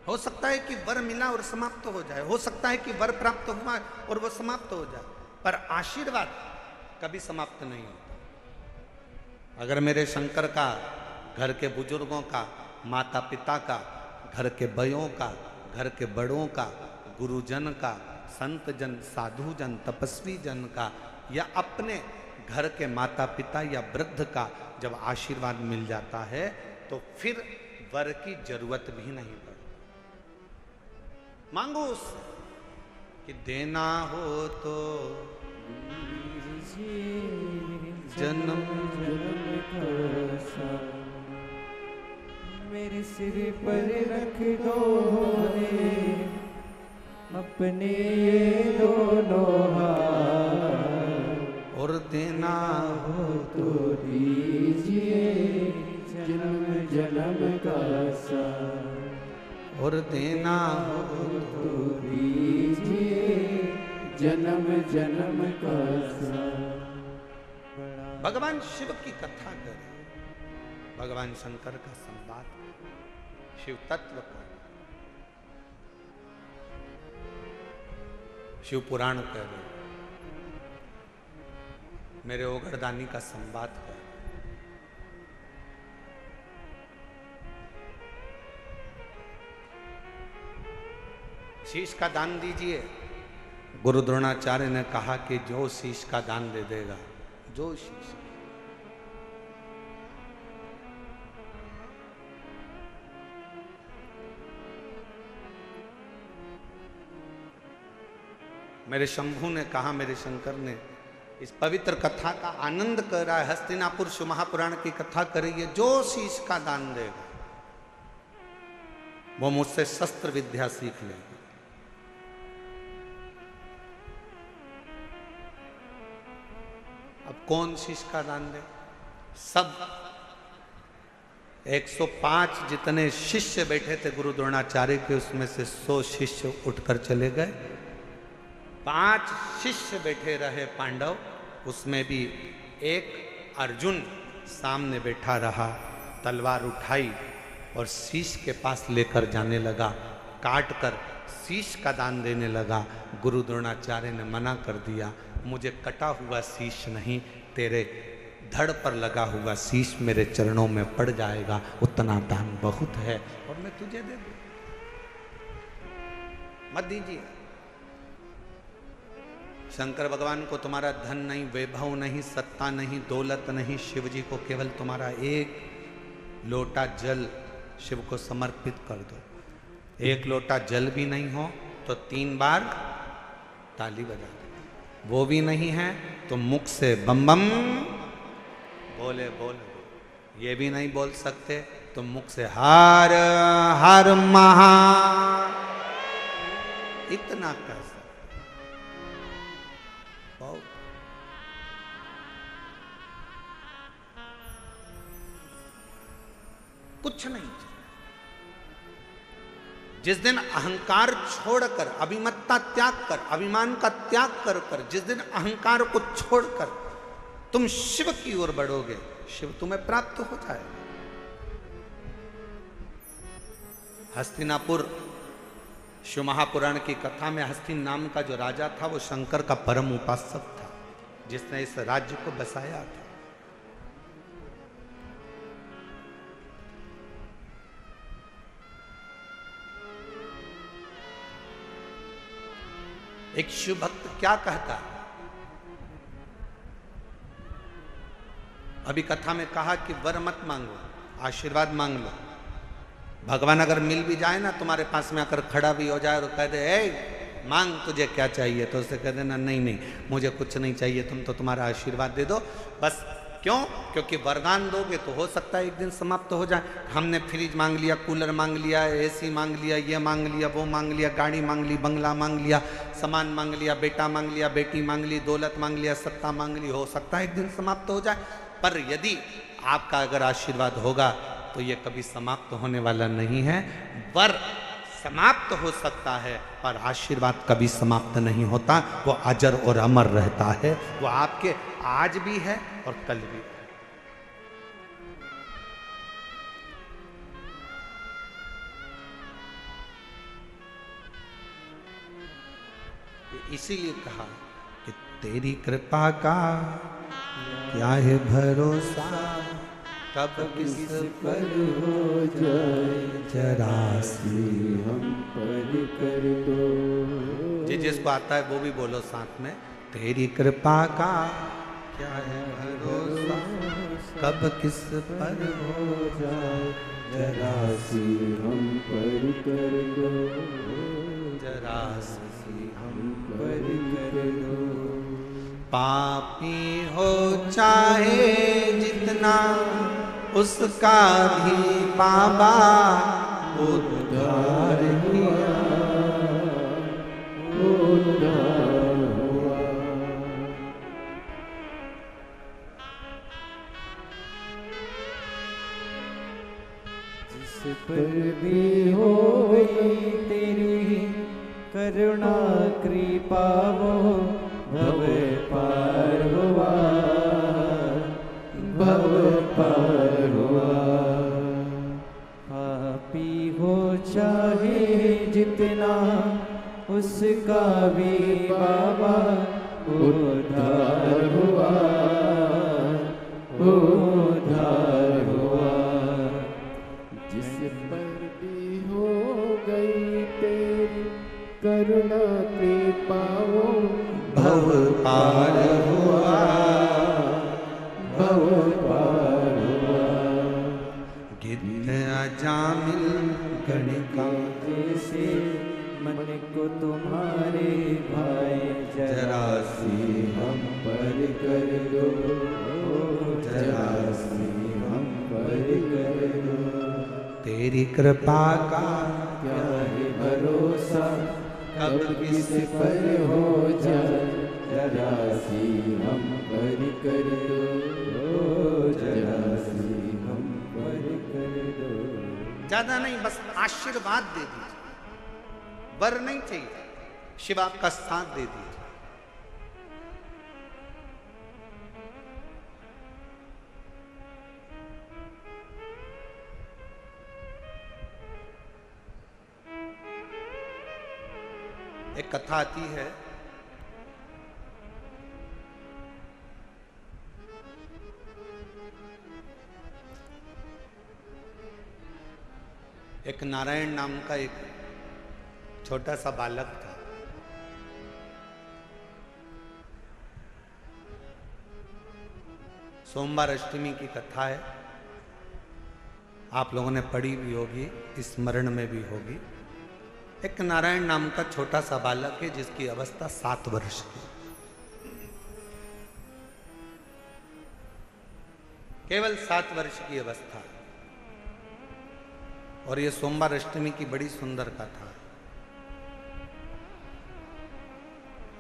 हो सकता है कि वर मिला और समाप्त हो जाए, हो सकता है कि वर प्राप्त हुआ और वो समाप्त हो जाए, पर आशीर्वाद कभी समाप्त नहीं होता। अगर मेरे शंकर का, घर के बुजुर्गों का, माता पिता का, घर के बयों का, घर के बड़ों का, गुरुजन का, संत जन, साधु जन, तपस्वी जन का, या अपने घर के माता पिता या वृद्ध का जब आशीर्वाद मिल जाता है तो फिर वर की जरूरत भी नहीं पड़ती। मांगो उससे कि देना हो तो जन्म मेरे सिर पर रख दो रे अपने ये दोनों हाथ, और देना हो तो दीजिए जन्म जन्म का साथ, और देना हो तो दीजिए जन्म जन्म का साथ। भगवान शिव की कथा करें, भगवान शंकर का संवाद, शिव तत्व का, शिव पुराण करें, मेरे ओगरदानी का संवाद करें। शीश का दान दीजिए, गुरु द्रोणाचार्य ने कहा कि जो शीश का दान दे देगा, जो शीश, मेरे शंभू ने कहा, मेरे शंकर ने, इस पवित्र कथा का आनंद कर रहा है, हस्तिनापुर शिव महापुराण की कथा कर रही है, जो शीश का दान देगा वो मुझसे शस्त्र विद्या सीख लेगा। अब कौन शीश का दान दे? सब 105 जितने शिष्य बैठे थे गुरु द्रोणाचार्य के, उसमें से 100 शिष्य उठकर चले गए। 5 शिष्य बैठे रहे पांडव, उसमें भी एक अर्जुन सामने बैठा रहा, तलवार उठाई और शीश के पास लेकर जाने लगा, काट कर शीश का दान देने लगा। गुरु द्रोणाचार्य ने मना कर दिया, मुझे कटा हुआ शीश नहीं, तेरे धड़ पर लगा हुआ शीश मेरे चरणों में पड़ जाएगा, उतना दान बहुत है और मैं तुझे दे दूं, मत दीजिए। शंकर भगवान को तुम्हारा धन नहीं, वैभव नहीं, सत्ता नहीं, दौलत नहीं, शिव जी को केवल तुम्हारा एक लोटा जल शिव को समर्पित कर दो। एक लोटा जल भी नहीं हो तो 3 बार ताली बजा दो, वो भी नहीं है तो मुख से बम बम बोले बोले, ये भी नहीं बोल सकते तो मुख से हर हर महा, इतना कर सकते। कुछ नहीं। जिस दिन अहंकार छोड़कर, अभिमत्ता त्याग कर, अभिमान का त्याग कर कर, जिस दिन अहंकार को छोड़कर तुम शिव की ओर बढ़ोगे, शिव तुम्हें प्राप्त हो जाएगा। हस्तिनापुर शिव महापुराण की कथा में हस्तिन नाम का जो राजा था वो शंकर का परम उपासक था, जिसने इस राज्य को बसाया था। एक शिव भक्त क्या कहता है? अभी कथा में कहा कि वर मत मांगो, आशीर्वाद मांग लो। भगवान अगर मिल भी जाए ना, तुम्हारे पास में आकर खड़ा भी हो जाए और कह दे ए मांग तुझे क्या चाहिए, तो उसे कह देना नहीं नहीं मुझे कुछ नहीं चाहिए, तुम तो तुम्हारा आशीर्वाद दे दो बस। क्यों? क्योंकि वरदान दोगे तो हो सकता है एक दिन समाप्त हो जाए। हमने फ्रिज मांग लिया, कूलर मांग लिया, एसी मांग लिया, ये मांग लिया, वो मांग लिया, गाड़ी मांग ली, बंगला मांग लिया, सामान मांग लिया, बेटा मांग लिया, बेटी मांग ली, दौलत मांग लिया, सत्ता मांग ली, हो सकता है एक दिन समाप्त हो जाए। पर यदि आपका अगर आशीर्वाद होगा तो ये कभी समाप्त होने वाला नहीं है। वर समाप्त हो सकता है पर आशीर्वाद कभी समाप्त नहीं होता, वो अजर और अमर रहता है। वो आपके आज भी है और कल भी है। इसीलिए कहा कि तेरी कृपा का क्या है भरोसा, कब किस पर हो जाए जरा सी हम पर कर दो। जी जिसको आता है वो भी बोलो साथ में, तेरी कृपा का क्या है भरोसा, कब किस पर हो जाए जरा सी हम पर कर दो, जरा सी हम पर कर दो। पापी हो चाहे जितना उसका भी बाबा उद्धार किया, उद्धार हुआ। जिस पर भी हो गई तेरी करुणा कृपा वो भव पार हुआ, भव पार हुआ। पापी हो चाहे जितना उसका भी बाबा उद्धार हुआ, उद्धार हुआ। जिस पर भी हो गई तेरी करुणा कृपाओं भव पार हुआ, भव पार हुआ। गिद्ध अजामिल गणिका जैसे मन को तुम्हारे भाई जरा सी हम पर कर दो, जरा सी हम पर कर दो। तेरी कृपा का क्या है भरोसा कब किस पर हो जाए, जरा सी हम पर कर दो, जरा सी हम पर कर दो। ज्यादा नहीं, बस आशीर्वाद दे दीजिए, वर नहीं चाहिए, शिव आपका साथ दे दीजिए। एक कथा आती है, एक नारायण नाम का एक छोटा सा बालक था। सोमवार अष्टमी की कथा है, आप लोगों ने पढ़ी भी होगी, स्मरण में भी होगी। एक नारायण नाम का छोटा सा बालक है जिसकी अवस्था 7 वर्ष की, केवल 7 वर्ष की अवस्था। और ये सोमवार अष्टमी की बड़ी सुंदर कथा है,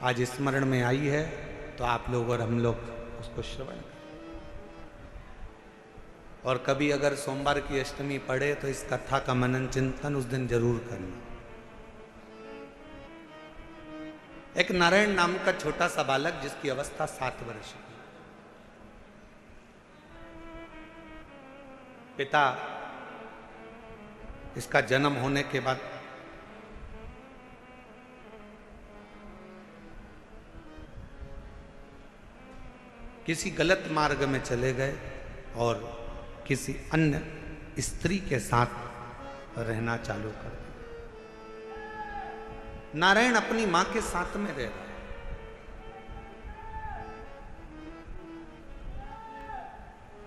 आज स्मरण में आई है, तो आप लोग और हम लोग उसको श्रवण करें। और कभी अगर सोमवार की अष्टमी पढ़े तो इस कथा का मनन चिंतन उस दिन जरूर करना। एक नारायण नाम का छोटा सा बालक जिसकी अवस्था 7 वर्ष की, पिता इसका जन्म होने के बाद किसी गलत मार्ग में चले गए और किसी अन्य स्त्री के साथ रहना चालू कर दिया। नारायण अपनी मां के साथ में रह रहा है,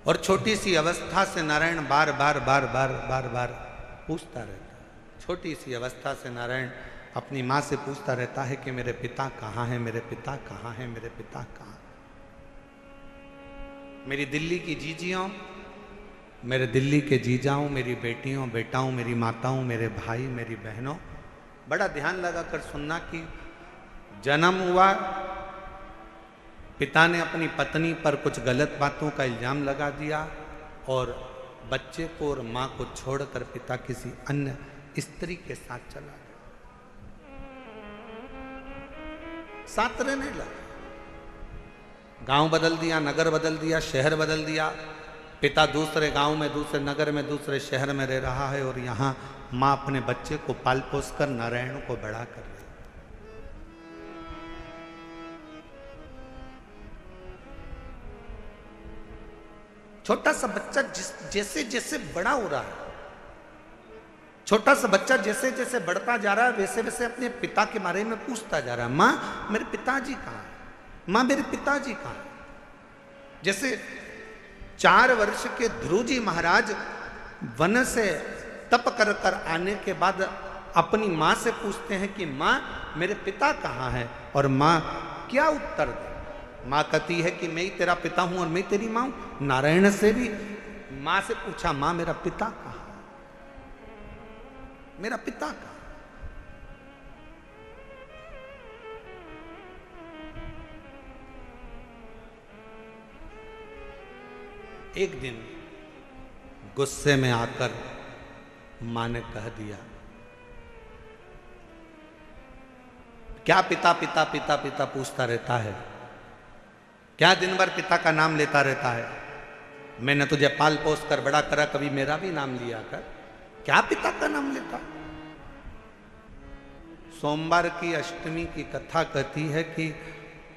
और छोटी सी अवस्था से नारायण बार बार पूछता रहता है। छोटी सी अवस्था से नारायण अपनी मां से पूछता रहता है कि मेरे पिता कहाँ हैं, मेरे पिता कहाँ हैं, मेरे पिता कहाँ। मेरी दिल्ली की जीजियों, मेरे दिल्ली के जीजाओं, मेरी बेटियों बेटाओं, मेरी माताओं, मेरे भाई, मेरी बहनों, बड़ा ध्यान लगाकर सुनना कि जन्म हुआ, पिता ने अपनी पत्नी पर कुछ गलत बातों का इल्जाम लगा दिया और बच्चे को और मां को छोड़कर पिता किसी अन्य स्त्री के साथ चला गया। साथ रहने लगा, गांव बदल दिया, नगर बदल दिया, शहर बदल दिया। पिता दूसरे गांव में, दूसरे नगर में, दूसरे शहर में रह रहा है और यहां मां अपने बच्चे को पाल पोस कर नारायण को बड़ा कर रही। छोटा सा बच्चा जैसे जैसे बड़ा हो रहा है, छोटा सा बच्चा जैसे जैसे बढ़ता जा रहा है, वैसे वैसे अपने पिता के बारे में पूछता जा रहा है। मां मेरे पिताजी कहाँ है, मां मेरे पिताजी कहाँ है। जैसे 4 वर्ष के ध्रुव जी महाराज वन से तप कर कर आने के बाद अपनी मां से पूछते हैं कि मां मेरे पिता कहाँ है, और मां क्या उत्तर दे। मां कहती है कि मैं ही तेरा पिता हूं और मैं तेरी मां हूं। नारायण से भी मां से पूछा, मां मेरा पिता कहाँ है, मेरा पिता कहाँ। एक दिन गुस्से में आकर मां ने कह दिया, क्या पिता पिता पिता पिता पूछता रहता है, क्या दिन भर पिता का नाम लेता रहता है। मैंने तुझे पाल पोस कर बड़ा करा, कभी मेरा भी नाम लिया कर, क्या पिता का नाम लेता। सोमवार की अष्टमी की कथा कहती है कि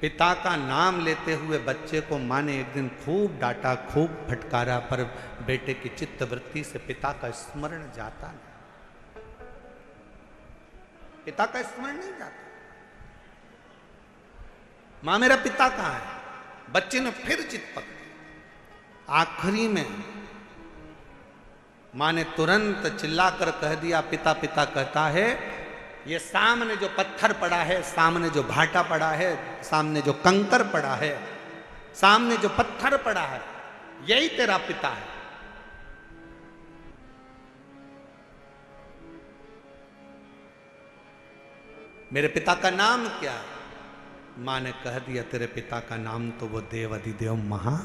पिता का नाम लेते हुए बच्चे को मां ने एक दिन खूब डांटा, खूब फटकारा, पर बेटे की चित्त वृत्ति से पिता का स्मरण जाता नहीं। पिता का स्मरण नहीं जाता। मां मेरा पिता कहां है? बच्चे ने फिर चित पकड़ी। आखिरी में मां ने तुरंत चिल्लाकर कह दिया, पिता पिता कहता है, ये सामने जो पत्थर पड़ा है, सामने जो भाटा पड़ा है, सामने जो कंकर पड़ा है, सामने जो पत्थर पड़ा है, यही तेरा पिता है। मेरे पिता का नाम क्या है? मां ने कह दिया, तेरे पिता का नाम तो वो देव अधिदेव महा।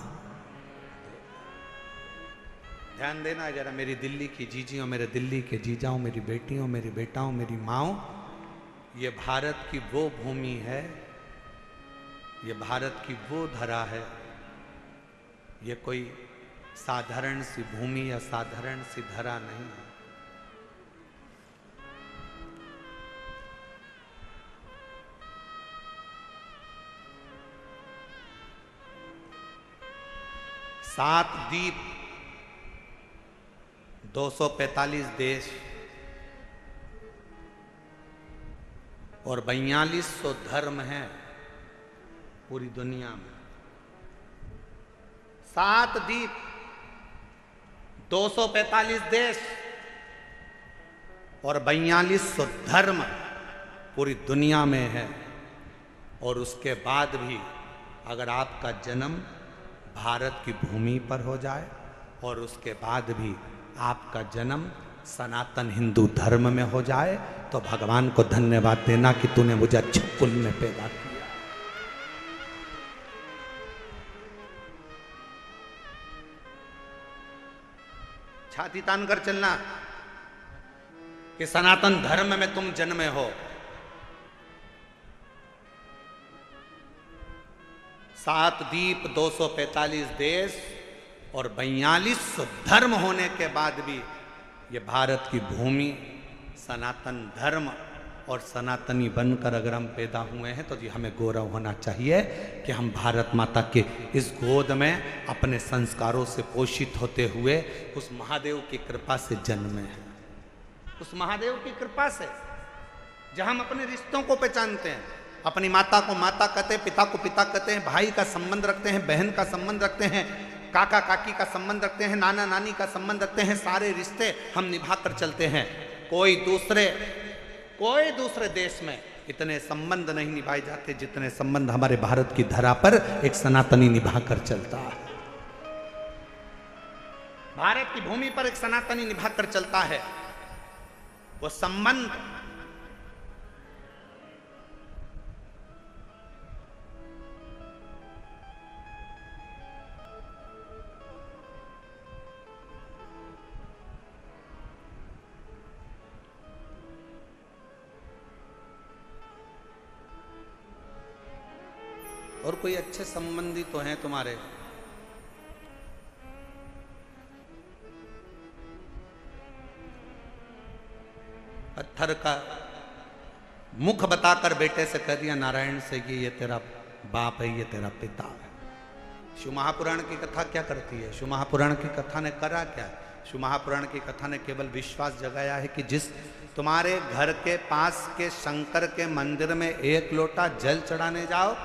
ध्यान देना जरा, मेरी दिल्ली की जीजियों, मेरे दिल्ली के जीजाओं, मेरी बेटियों, मेरी बेटाओं, मेरी माओ, ये भारत की वो भूमि है, ये भारत की वो धरा है। ये कोई साधारण सी भूमि या साधारण सी धरा नहीं है। सात द्वीप, 245 देश और 4200 धर्म हैं पूरी दुनिया में। 7 द्वीप, 245 देश और 4200 धर्म पूरी दुनिया में है। और उसके बाद भी अगर आपका जन्म भारत की भूमि पर हो जाए और उसके बाद भी आपका जन्म सनातन हिंदू धर्म में हो जाए, तो भगवान को धन्यवाद देना कि तूने मुझे अच्छे कुल में पैदा किया। छाती तान कर चलना कि सनातन धर्म में तुम जन्मे हो। 7 द्वीप, 245 देश और 4200 धर्म होने के बाद भी ये भारत की भूमि सनातन धर्म और सनातनी बनकर अगर हम पैदा हुए हैं, तो जी हमें गौरव होना चाहिए कि हम भारत माता के इस गोद में अपने संस्कारों से पोषित होते हुए उस महादेव की कृपा से जन्मे हैं। उस महादेव की कृपा से जहां हम अपने रिश्तों को पहचानते हैं, अपनी माता को माता कहते हैं, पिता को पिता कहते हैं, भाई का संबंध रखते हैं, बहन का संबंध रखते हैं, काका काकी का संबंध रखते हैं, नाना नानी का संबंध रखते हैं। सारे रिश्ते हम निभा कर चलते हैं। कोई दूसरे देश में इतने संबंध नहीं निभाए जाते जितने संबंध हमारे भारत की धरा पर एक सनातनी निभा कर चलता है। भारत की भूमि पर एक सनातनी निभा कर चलता है। वो संबंध और कोई अच्छे संबंधी तो हैं तुम्हारे, पत्थर का मुख बताकर बेटे से कह दिया नारायण से कि ये तेरा बाप है, ये तेरा पिता है। शिव महापुराण की कथा क्या करती है? शिव महापुराण की कथा ने करा क्या? शिव महापुराण की कथा ने केवल विश्वास जगाया है कि जिस तुम्हारे घर के पास के शंकर के मंदिर में 1 लोटा जल चढ़ाने जाओ,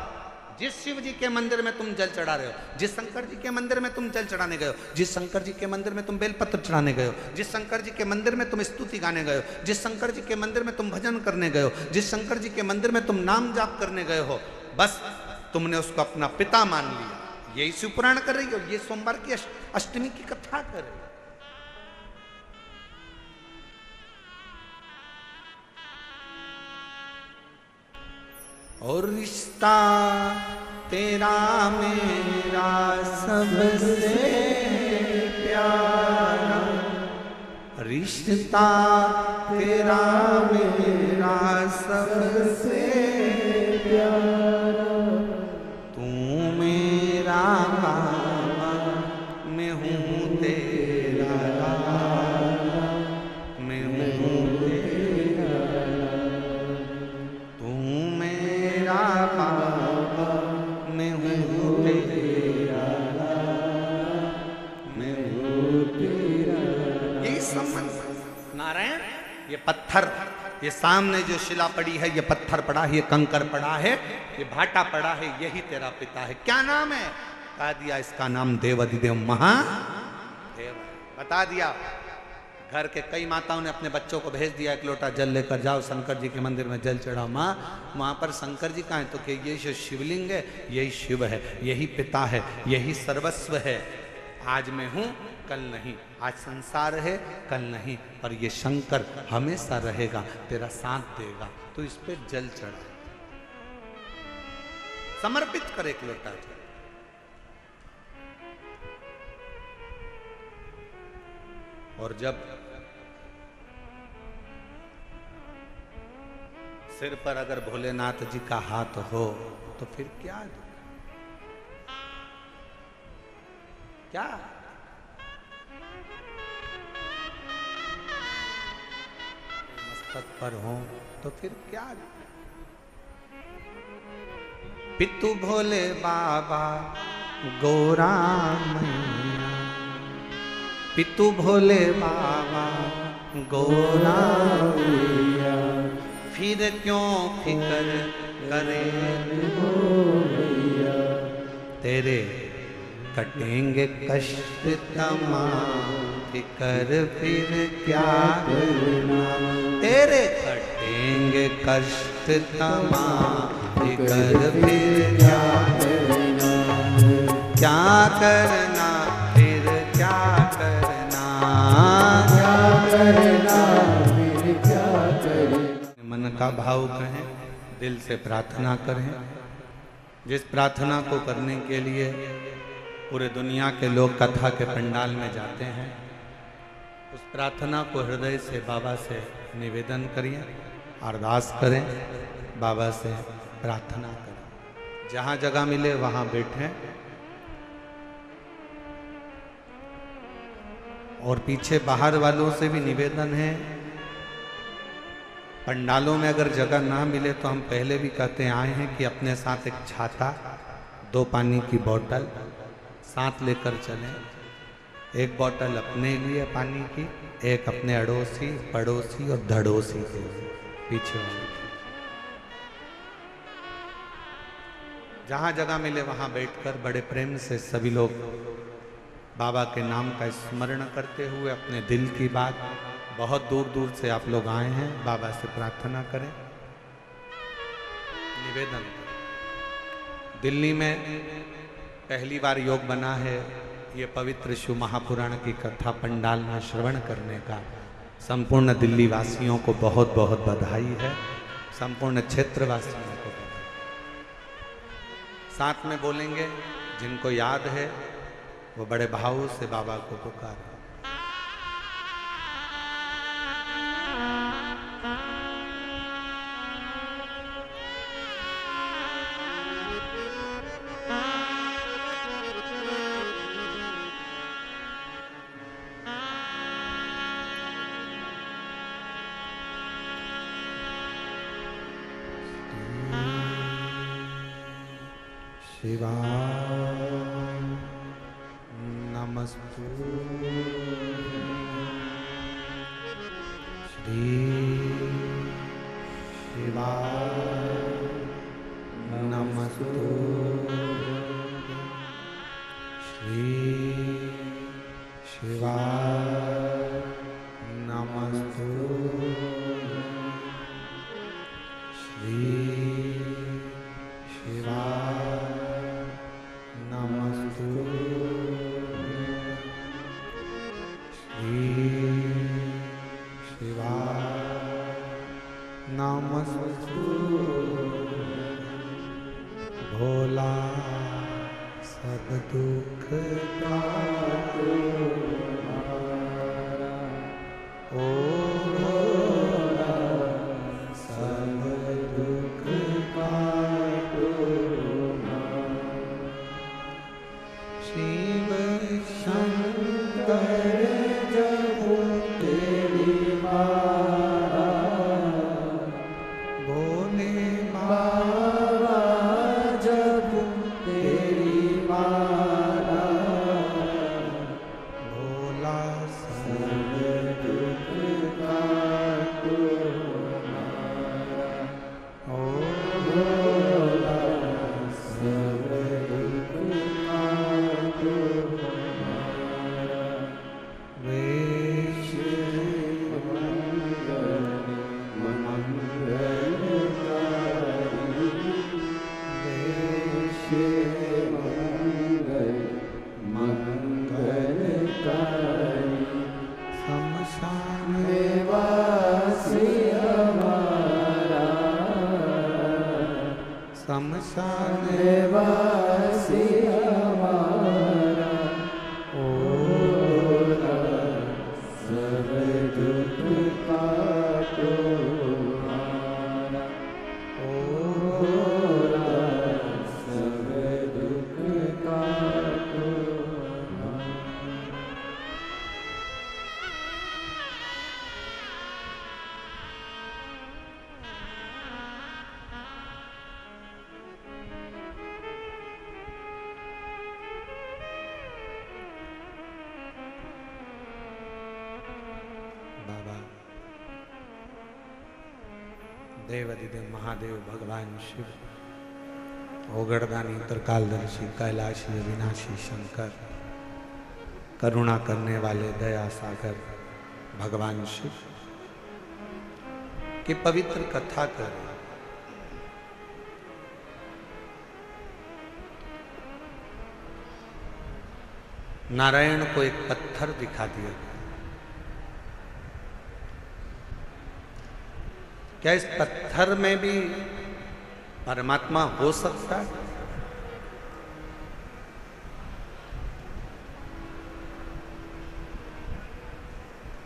जिस शिव जी के मंदिर में तुम जल चढ़ा रहे हो, जिस शंकर जी के मंदिर में तुम जल चढ़ाने गए हो, जिस शंकर जी के मंदिर में तुम बेलपत्र चढ़ाने गए हो, जिस शंकर जी के मंदिर में तुम स्तुति गाने गए हो, जिस शंकर जी के मंदिर में तुम भजन करने गए हो, जिस शंकर जी के मंदिर में तुम नाम जाप करने गए हो, बस तुमने उसको अपना पिता मान लिया। यही शिव पुराण कर रही हो, ये सोमवार की अष्टमी की कथा कर रही हो। और रिश्ता तेरा मेरा सबसे प्यारा, रिश्ता तेरा मेरा सबसे प्यारा, तू मेरा बाबा, मैं हूँ तेरा लाला, मैं हूँ तेरा, तू मेरा बाबा, मैं हूँ तेरा लाला, मैं हूँ तेरा। यही संबंध। नारायण ये पत्थर ये सामने जो शिला पड़ी है, ये पत्थर पड़ा है, ये कंकर पड़ा है, ये भाटा पड़ा है, यही तेरा पिता है। क्या नाम है? बता दिया, इसका नाम देवाधिदेव महादेव। बता दिया। घर के कई माताओं ने अपने बच्चों को भेज दिया, एक लोटा जल लेकर जाओ शंकर जी के मंदिर में जल चढ़ाओ। माँ वहाँ पर शंकर जी कहाँ है? तो कि ये जो शिवलिंग है यही शिव है, यही पिता है, यही सर्वस्व है। आज मैं हूँ कल नहीं, आज संसार है कल नहीं, और ये शंकर हमेशा रहेगा, तेरा साथ देगा। तो इस पे जल चढ़ा, समर्पित कर एक लोटा जल। और जब सिर पर अगर भोलेनाथ जी का हाथ हो तो फिर क्या क्या मस्तक पर हो तो फिर क्या? पितु भोले बाबा गौरा मैया, पितु भोले बाबा गौरा मैया, फिर क्यों फिकर करे भैया, तेरे कटेंगे कष्ट तमाम, फिकर फिर क्या करना, तेरे कटेंगे कष्ट तमाम, फिकर फिर क्या करना, क्या करना फिर क्या करना, क्या करना फिर क्या करना। मन का भाव कहें, दिल से प्रार्थना करें। जिस प्रार्थना को करने के लिए पूरे दुनिया के लोग कथा के पंडाल में जाते हैं, उस प्रार्थना को हृदय से बाबा से निवेदन करिए, अरदास करें, बाबा से प्रार्थना करें। जहाँ जगह मिले वहाँ बैठें, और पीछे बाहर वालों से भी निवेदन है, पंडालों में अगर जगह ना मिले तो हम पहले भी कहते आए हैं कि अपने साथ एक छाता, 2 पानी की बोतल साथ लेकर चलें। एक बोतल अपने लिए पानी की, एक अपने अड़ोसी, पड़ोसी और धड़ोसी के पीछे वाले। जहाँ जगह मिले वहाँ बैठकर बड़े प्रेम से सभी लोग बाबा के नाम का स्मरण करते हुए अपने दिल की बात, बहुत दूर दूर से आप लोग आए हैं, बाबा से प्रार्थना करें, निवेदन करें। दिल्ली में पहली बार योग बना है, ये पवित्र शिव महापुराण की कथा पंडाल में श्रवण करने का संपूर्ण दिल्ली वासियों को बहुत बहुत बधाई है, संपूर्ण क्षेत्रवासियों को बधाई। साथ में बोलेंगे, जिनको याद है वो बड़े भाव से बाबा को पुकारें। शिवाय नमस्तुते, श्री शिवाय नमस्तुते, श्री शिवाय नमस्तुते, श्री शिवाय भोला सब दुख काटो हमारा, ओ भोला सब दुख काटो हमारा। शिव शंकर जब तेरी मारा, भोले बाबा जब तेरी मारा, भोला सब दुख शमशान निवासी हमारा ओरा सब दुख काटो हमारा ओरा सब दुख काटो हमारा। बाबा देवाधिदेव महादेव भगवान शिव ओगड़दानी त्रिकालदर्शी कैलाशी अविनाशी शंकर करुणा करने वाले दया सागर भगवान शिव की पवित्र कथा कर नारायण को एक पत्थर दिखा दिया। क्या इस पत्थर में भी परमात्मा हो सकता है?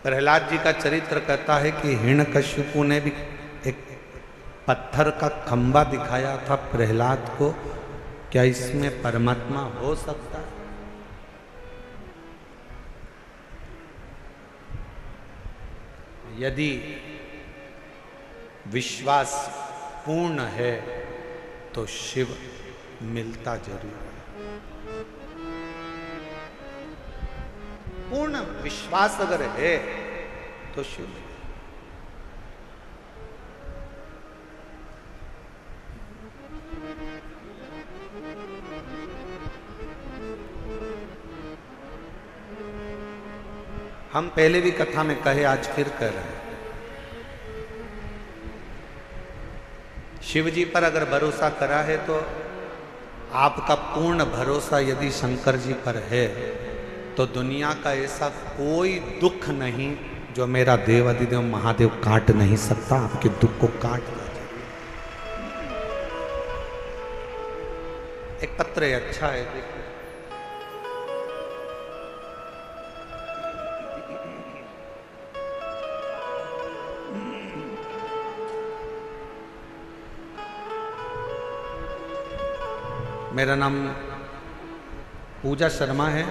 प्रहलाद जी का चरित्र कहता है कि हिरण्यकशिपु ने भी एक पत्थर का खंबा दिखाया था प्रहलाद को। क्या इसमें परमात्मा हो सकता है? यदि विश्वास पूर्ण है तो शिव मिलता जरूर है। पूर्ण विश्वास अगर है तो शिव। हम पहले भी कथा में कहे, आज फिर कह रहे हैं, शिव जी पर अगर भरोसा करा है तो आपका पूर्ण भरोसा यदि शंकर जी पर है तो दुनिया का ऐसा कोई दुख नहीं जो मेरा देव अधिदेव महादेव काट नहीं सकता। आपके दुख को काट दिया जाए। एक पत्र है, अच्छा है, देखो। मेरा नाम पूजा शर्मा है,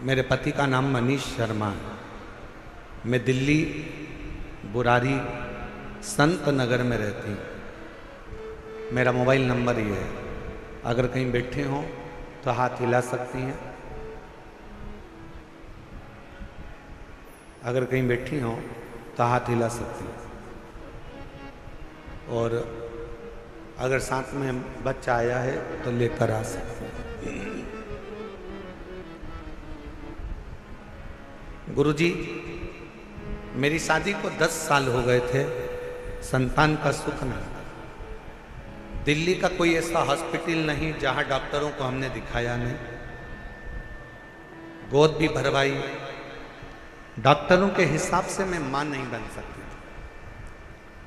मेरे पति का नाम मनीष शर्मा है। मैं दिल्ली बुरारी संत नगर में रहती हूँ। मेरा मोबाइल नंबर ये है, अगर कहीं बैठे हों तो हाथ हिला सकती हैं। अगर कहीं बैठी हों तो हाथ हिला सकती हैं। और अगर साथ में बच्चा आया है तो लेकर आ सकते हैं। गुरुजी, मेरी शादी को 10 साल हो गए थे, संतान का सुख नहीं। दिल्ली का कोई ऐसा हॉस्पिटल नहीं जहां डॉक्टरों को हमने दिखाया नहीं। गोद भी भरवाई, डॉक्टरों के हिसाब से मैं मां नहीं बन सकती थी।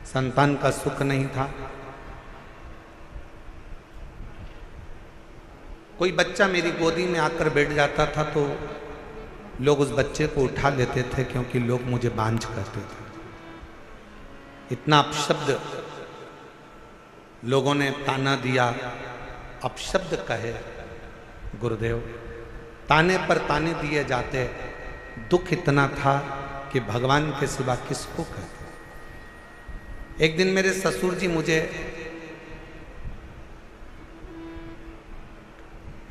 संतान का सुख नहीं था। कोई बच्चा मेरी गोदी में आकर बैठ जाता था तो लोग उस बच्चे को उठा लेते थे, क्योंकि लोग मुझे बांझ करते थे। इतना अपशब्द लोगों ने ताना दिया, अपशब्द कहे। गुरुदेव, ताने पर ताने दिए जाते। दुख इतना था कि भगवान के सिवा किसको कहते। एक दिन मेरे ससुर जी मुझे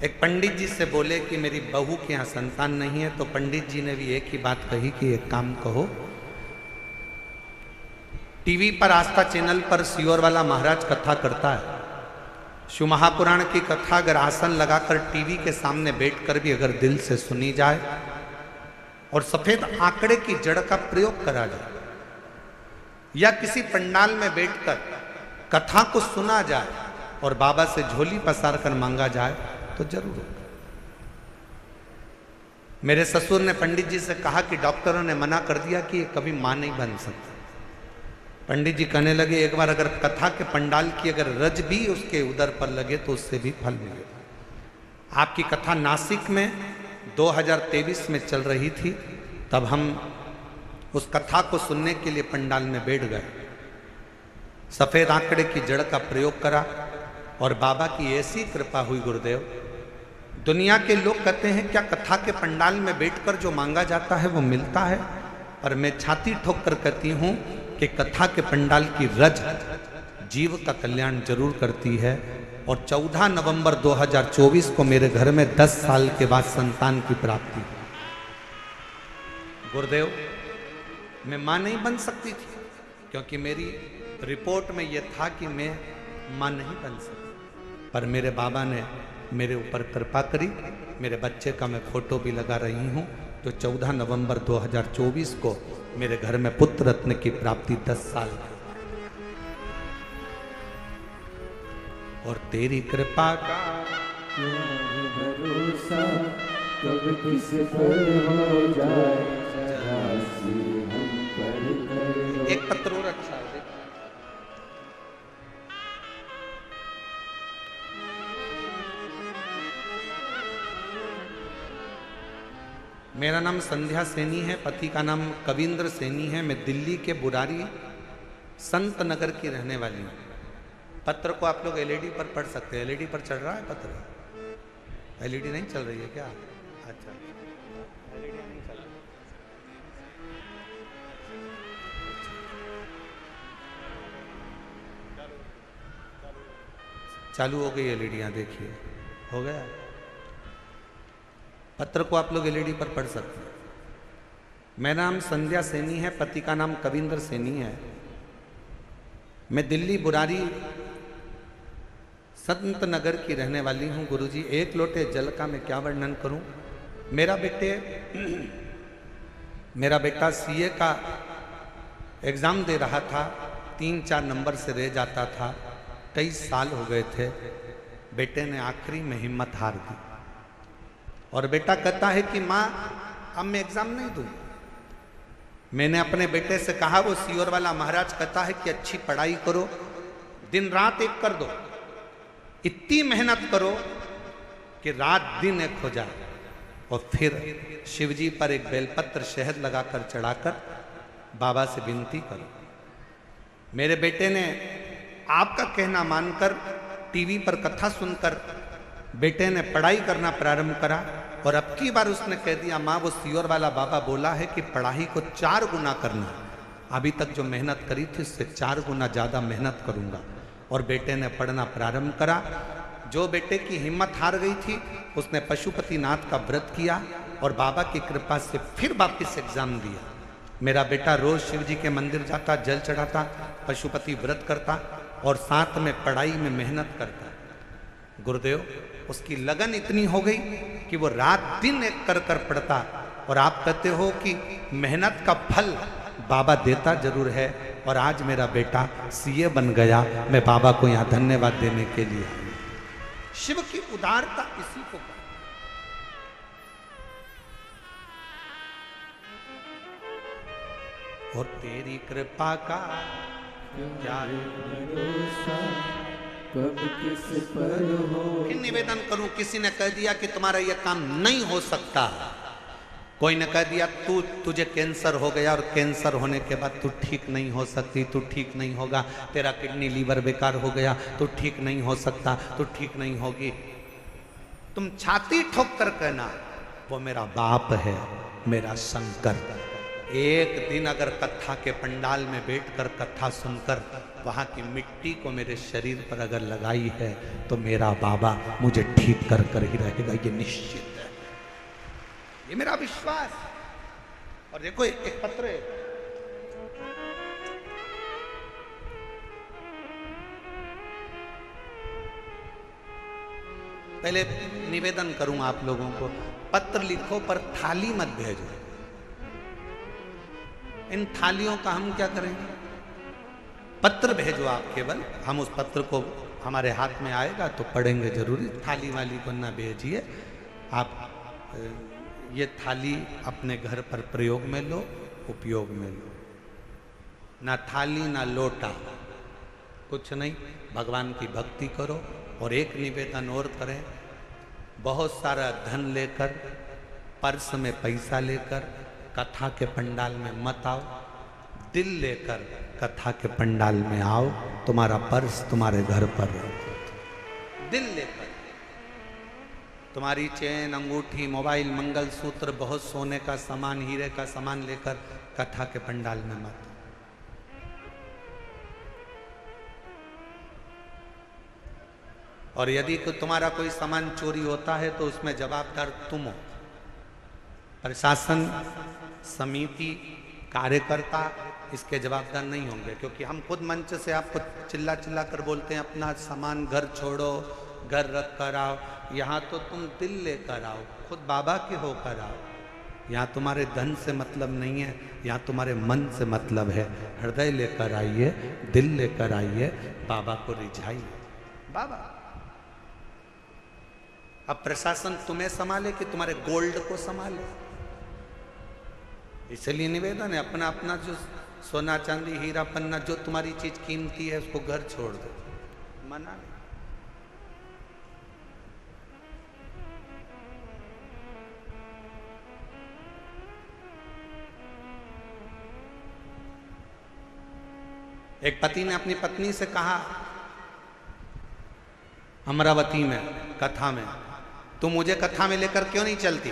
एक पंडित जी से बोले कि मेरी बहू के यहाँ संतान नहीं है, तो पंडित जी ने भी एक ही बात कही कि एक काम कहो, टीवी पर आस्था चैनल पर सियोर वाला महाराज कथा करता है। शिव महापुराण की कथा अगर आसन लगाकर टीवी के सामने बैठकर भी अगर दिल से सुनी जाए और सफेद आंकड़े की जड़ का प्रयोग करा जाए, या किसी पंडाल में बैठकर कथा को सुना जाए और बाबा से झोली पसार कर मांगा जाए तो जरूर होगा। मेरे ससुर ने पंडित जी से कहा कि डॉक्टरों ने मना कर दिया कि ये कभी मां नहीं बन सकती। पंडित जी कहने लगे एक बार अगर कथा के पंडाल की अगर रज भी उसके उदर पर लगे तो उससे भी फल मिलेगा। आपकी कथा नासिक में 2023 में चल रही थी, तब हम उस कथा को सुनने के लिए पंडाल में बैठ गए। सफेद आंकड़े की जड़ का प्रयोग करा और बाबा की ऐसी कृपा हुई गुरुदेव। दुनिया के लोग कहते हैं क्या कथा के पंडाल में बैठकर जो मांगा जाता है वो मिलता है, पर मैं छाती ठोक कर कहती हूं कि कथा के पंडाल की रज जीव का कल्याण जरूर करती है। और 14 नवंबर 2024 को मेरे घर में 10 साल के बाद संतान की प्राप्ति। गुरुदेव, मैं मां नहीं बन सकती थी क्योंकि मेरी रिपोर्ट में यह था कि मैं मां नहीं बन सकती, पर मेरे बाबा ने मेरे ऊपर कृपा करी। मेरे बच्चे का मैं फोटो भी लगा रही हूं, तो 14 नवंबर 2024 को मेरे घर में पुत्र रत्न की प्राप्ति 10 साल। और तेरी कृपा का भरोसा कब किस पर हो जाए, चौरासी हम पर करो। एक पत्र और अच्छा है। मेरा नाम संध्या सैनी है, पति का नाम कविंद्र सैनी है। मैं दिल्ली के बुरारी संत नगर की रहने वाली हूँ। पत्र को आप लोग एलईडी पर पढ़ सकते हैं। एलईडी पर चल रहा है पत्र? एलईडी नहीं चल रही है क्या? अच्छा, एलईडी नहीं चल रही। चालू हो गई एलईडियाँ, देखिए हो गया। पत्र को आप लोग एलईडी पर पढ़ सकते हैं। मेरा नाम संध्या सैनी है, पति का नाम कविंद्र सैनी है। मैं दिल्ली बुरारी संत नगर की रहने वाली हूँ। गुरुजी, एक लोटे जल का मैं क्या वर्णन करूं। मेरा बेटा सीए का एग्जाम दे रहा था, 3-4 नंबर से रह जाता था। 23 साल हो गए थे। बेटे ने आखिरी में हिम्मत हार दी और बेटा कहता है कि माँ अब मैं एग्जाम नहीं दूं। मैंने अपने बेटे से कहा, वो सीओर वाला महाराज कहता है कि अच्छी पढ़ाई करो, दिन रात एक कर दो, इतनी मेहनत करो कि रात दिन एक हो जाए। और फिर शिवजी पर एक बेलपत्र शहद लगाकर चढ़ाकर बाबा से विनती करो। मेरे बेटे ने आपका कहना मानकर टीवी पर कथा सुनकर बेटे ने पढ़ाई करना प्रारंभ करा। और अब की बार उसने कह दिया, माँ वो सीओर वाला बाबा बोला है कि पढ़ाई को 4 गुना करना। अभी तक जो मेहनत करी थी उससे 4 गुना ज़्यादा मेहनत करूँगा। और बेटे ने पढ़ना प्रारंभ करा। जो बेटे की हिम्मत हार गई थी उसने पशुपतिनाथ का व्रत किया और बाबा की कृपा से फिर वापस एग्जाम दिया। मेरा बेटा रोज शिव जी के मंदिर जाता, जल चढ़ाता, पशुपति व्रत करता और साथ में पढ़ाई में मेहनत करता। गुरुदेव, उसकी लगन इतनी हो गई कि वो रात दिन एक कर कर पढ़ता। और आप कहते हो कि मेहनत का फल बाबा देता जरूर है। और आज मेरा बेटा सीए बन गया। मैं बाबा को यहाँ धन्यवाद देने के लिए। शिव की उदारता इसी को कहते हैं। और तेरी कृपा का क्या भरोसा कब किस पर हो। फिर निवेदन करूं, किसी ने कह दिया कि तुम्हारा यह काम नहीं हो सकता। कोई ने कह दिया तुझे कैंसर हो गया और कैंसर होने के बाद तू ठीक नहीं हो सकती, तू ठीक नहीं होगा, तेरा किडनी लीवर बेकार हो गया, तू ठीक नहीं हो सकता, तू ठीक नहीं होगी। तुम छाती ठोक कर कहना, वो मेरा बाप है, मेरा शंकर। एक दिन अगर कथा के पंडाल में बैठकर कथा सुनकर वहां की मिट्टी को मेरे शरीर पर अगर लगाई है तो मेरा बाबा मुझे ठीक कर कर ही रहेगा, ये निश्चित है, ये मेरा विश्वास। और देखो एक पत्र है, पहले निवेदन करूं आप लोगों को, पत्र लिखो पर थाली मत भेजो। इन थालियों का हम क्या करेंगे? पत्र भेजो आप केवल, हम उस पत्र को हमारे हाथ में आएगा तो पढ़ेंगे जरूरी। थाली वाली को ना भेजिए आप। ये थाली अपने घर पर प्रयोग में लो, उपयोग में लो। ना थाली ना लोटा, कुछ नहीं, भगवान की भक्ति करो। और एक निवेदन और करें, बहुत सारा धन लेकर, पर्स में पैसा लेकर कथा के पंडाल में मत आओ, दिल लेकर कथा के पंडाल में आओ, तुम्हारा पर्स तुम्हारे घर पर रहो। दिल लेकर, तुम्हारी चेन, अंगूठी, मोबाइल, मंगलसूत्र, बहुत सोने का सामान, हीरे का सामान लेकर कथा के पंडाल में मत। और यदि तुम्हारा कोई सामान चोरी होता है तो उसमें जवाबदार तुम हो। प्रशासन, समिति, कार्यकर्ता इसके जवाबदार नहीं होंगे, क्योंकि हम खुद मंच से आपको चिल्ला चिल्ला कर बोलते हैं अपना सामान घर छोड़ो, घर रख कर आओ। यहाँ तो तुम दिल लेकर आओ, खुद बाबा के होकर आओ। यहाँ तुम्हारे धन से मतलब नहीं है, यहाँ तुम्हारे मन से मतलब है। हृदय लेकर आइए, दिल लेकर आइए, बाबा को रिझाइए। बाबा, अब प्रशासन तुम्हें संभाले कि तुम्हारे गोल्ड को संभाले? इसलिए निवेदन है, अपना अपना जो सोना चांदी हीरा पन्ना, जो तुम्हारी चीज कीमती है, उसको घर छोड़ दो, मना नहीं। एक पति ने अपनी पत्नी से कहा अमरावती में कथा में, तुम मुझे कथा में लेकर क्यों नहीं चलती?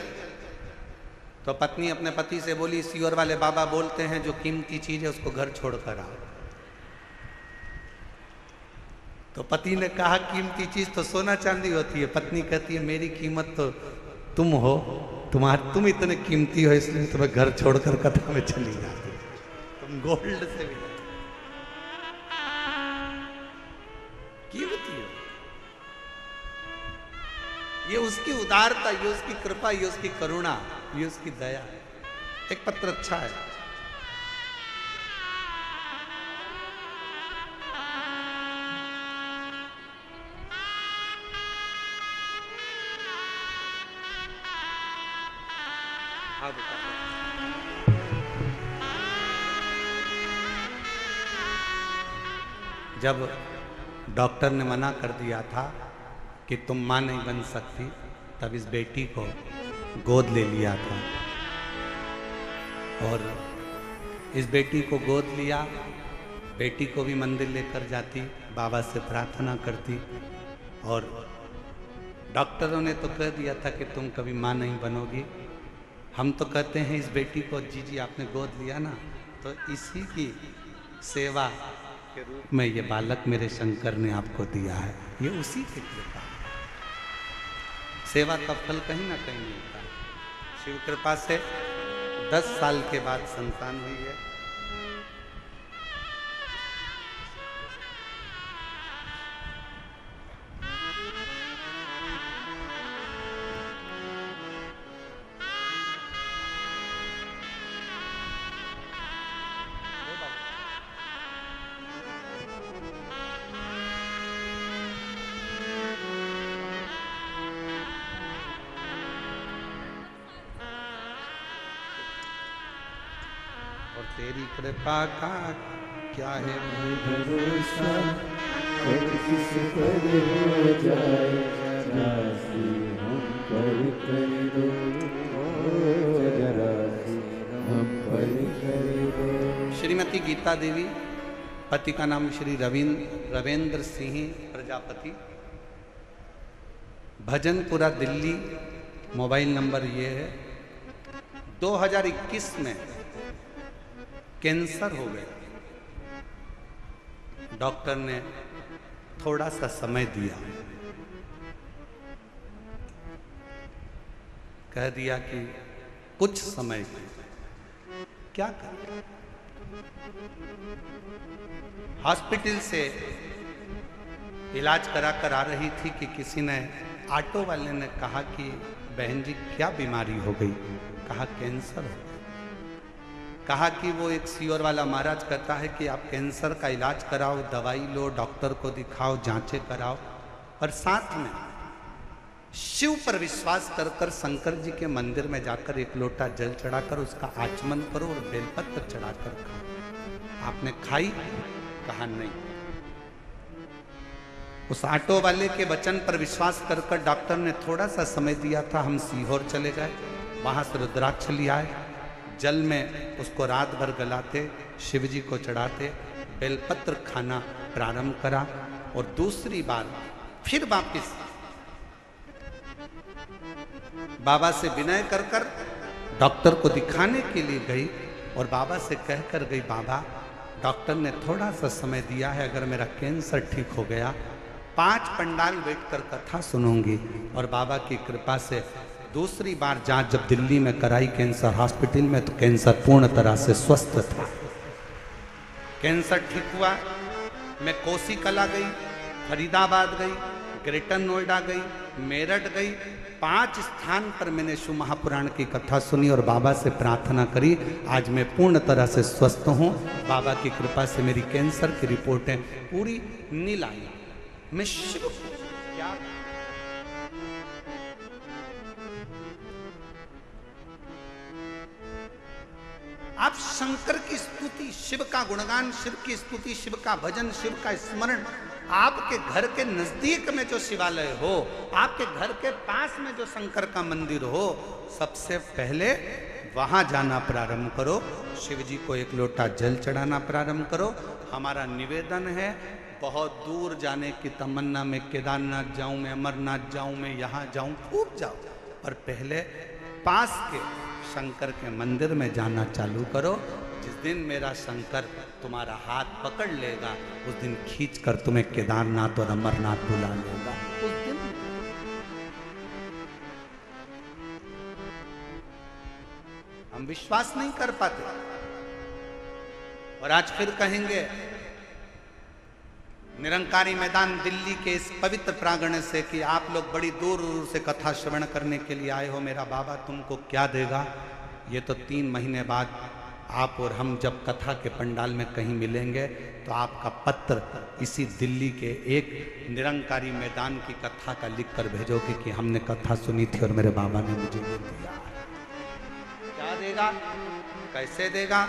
तो पत्नी अपने पति से बोली, सियोर वाले बाबा बोलते हैं जो कीमती चीज है उसको घर छोड़कर आओ। तो पति ने कहा कीमती चीज तो सोना चांदी होती है। पत्नी कहती है मेरी कीमत तो तुम हो, तुम इतने कीमती हो इसलिए तुम्हें घर छोड़कर कथा में चली जाती, तुम गोल्ड से भी कीमती हो। ये उसकी उदारता, ये उसकी कृपा, ये उसकी करुणा, ये उसकी दया है। एक पत्र अच्छा है, हाँ बेटा। जब डॉक्टर ने मना कर दिया था कि तुम मां नहीं बन सकती, तब इस बेटी को गोद ले लिया था। और इस बेटी को गोद लिया, बेटी को भी मंदिर लेकर जाती, बाबा से प्रार्थना करती। और डॉक्टरों ने तो कह दिया था कि तुम कभी मां नहीं बनोगी। हम तो कहते हैं इस बेटी को, जी आपने गोद लिया ना, तो इसी की सेवा के रूप में ये बालक मेरे शंकर ने आपको दिया है। ये उसी की कृपा, सेवा का फल कहीं ना कहीं मिलता है। शिव कृपा से 10 साल के बाद संतान हुई है। और तेरी कृपा का क्या है भरोसा, कब किस पर हो जाए, जरा सी हम पर कर दो, जरा सी हम पर कर दो। श्रीमती गीता देवी, पति का नाम श्री रविंद्र सिंह प्रजापति, भजनपुरा दिल्ली। मोबाइल नंबर ये है। 2021 में कैंसर हो गया। डॉक्टर ने थोड़ा सा समय दिया, कह दिया कि कुछ समय क्या करें। हॉस्पिटल से इलाज करा कर आ रही थी कि किसी ने, ऑटो वाले ने कहा कि बहन जी क्या बीमारी हो गई? कहा कैंसर हो गया। कहा कि वो एक सियोर वाला महाराज कहता है कि आप कैंसर का इलाज कराओ, दवाई लो, डॉक्टर को दिखाओ, जांचें कराओ, और साथ में शिव पर विश्वास कर कर शंकर जी के मंदिर में जाकर एक लोटा जल चढ़ाकर उसका आचमन करो और बेलपत्र चढ़ाकर खाओ। आपने खाई? कहा नहीं। उस ऑटो वाले के वचन पर विश्वास कर डॉक्टर ने थोड़ा सा समय दिया था। हम सीहोर चले गए, वहां से रुद्राक्ष ले आए, जल में उसको रात भर गलाते, शिव जी को चढ़ाते, बेलपत्र खाना प्रारंभ करा और दूसरी बार फिर वापिस बाबा से विनय कर डॉक्टर को दिखाने के लिए गई और बाबा से कहकर गई, बाबा डॉक्टर ने थोड़ा सा समय दिया है, अगर मेरा कैंसर ठीक हो गया 5 पंडाल बैठकर कथा सुनूंगी। और बाबा की कृपा से दूसरी बार जांच जब दिल्ली में कराई कैंसर हॉस्पिटल में, तो कैंसर पूर्ण तरह से स्वस्थ था। कैंसर ठीक हुआ। मैं कोसी कला गई, फरीदाबाद गई, ग्रेटर नोएडा गई, मेरठ गई, 5 स्थान पर मैंने शिव महापुराण की कथा सुनी और बाबा से प्रार्थना करी। आज मैं पूर्ण तरह से स्वस्थ हूँ। बाबा की कृपा से मेरी कैंसर की रिपोर्टें पूरी नील आई। मैं शिव को क्या आप शंकर की स्तुति, शिव का गुणगान, शिव की स्तुति, शिव का भजन, शिव का स्मरण, आपके घर के नजदीक में जो शिवालय हो, आपके घर के पास में जो शंकर का मंदिर हो, सबसे पहले वहां जाना प्रारंभ करो। शिव जी को 1 लोटा जल चढ़ाना प्रारंभ करो। हमारा निवेदन है, बहुत दूर जाने की तमन्ना में केदारनाथ जाऊं, मैं अमरनाथ जाऊं, मैं यहाँ जाऊं, खूब जाओ, पर पहले पास के शंकर के मंदिर में जाना चालू करो। जिस दिन मेरा शंकर तुम्हारा हाथ पकड़ लेगा, उस दिन खींच कर तुम्हें केदारनाथ और अमरनाथ बुला लेगा। उस दिन हम विश्वास नहीं कर पाते और आज फिर कहेंगे, निरंकारी मैदान दिल्ली के इस पवित्र प्रांगण से कि आप लोग बड़ी दूर दूर से कथा श्रवण करने के लिए आए हो, मेरा बाबा तुमको क्या देगा? ये तो 3 महीने बाद आप और हम जब कथा के पंडाल में कहीं मिलेंगे तो आपका पत्र इसी दिल्ली के एक निरंकारी मैदान की कथा का लिख कर भेजोगे कि हमने कथा सुनी थी और मेरे बाबा ने मुझे ये दिया। क्या देगा, कैसे देगा,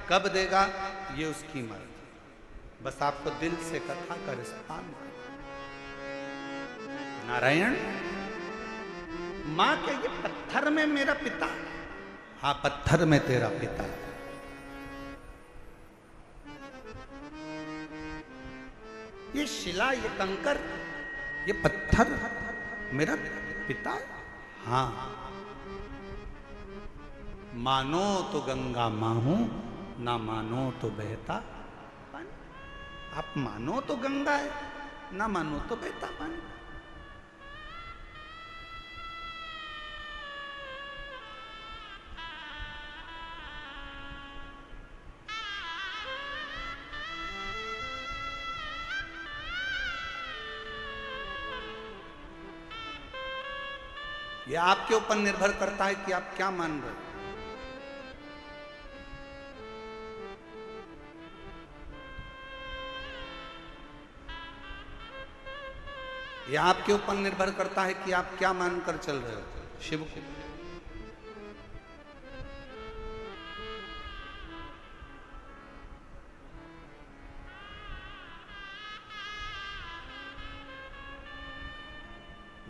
कब देगा, ये उसकी मर्जी। बस आपको दिल से कथा का रिस्पान। नारायण मां के ये पत्थर में मेरा पिता, हाँ पत्थर में तेरा पिता, ये शिला, ये कंकर, ये पत्थर मेरा पिता, हाँ मानो तो गंगा मां हूं, ना मानो तो बहता। आप मानो तो गंगा है, ना मानो तो बहता पानी। यह आपके ऊपर निर्भर करता है कि आप क्या मान रहे हो। यह आपके ऊपर निर्भर करता है कि आप क्या मानकर चल रहे हो शिव को।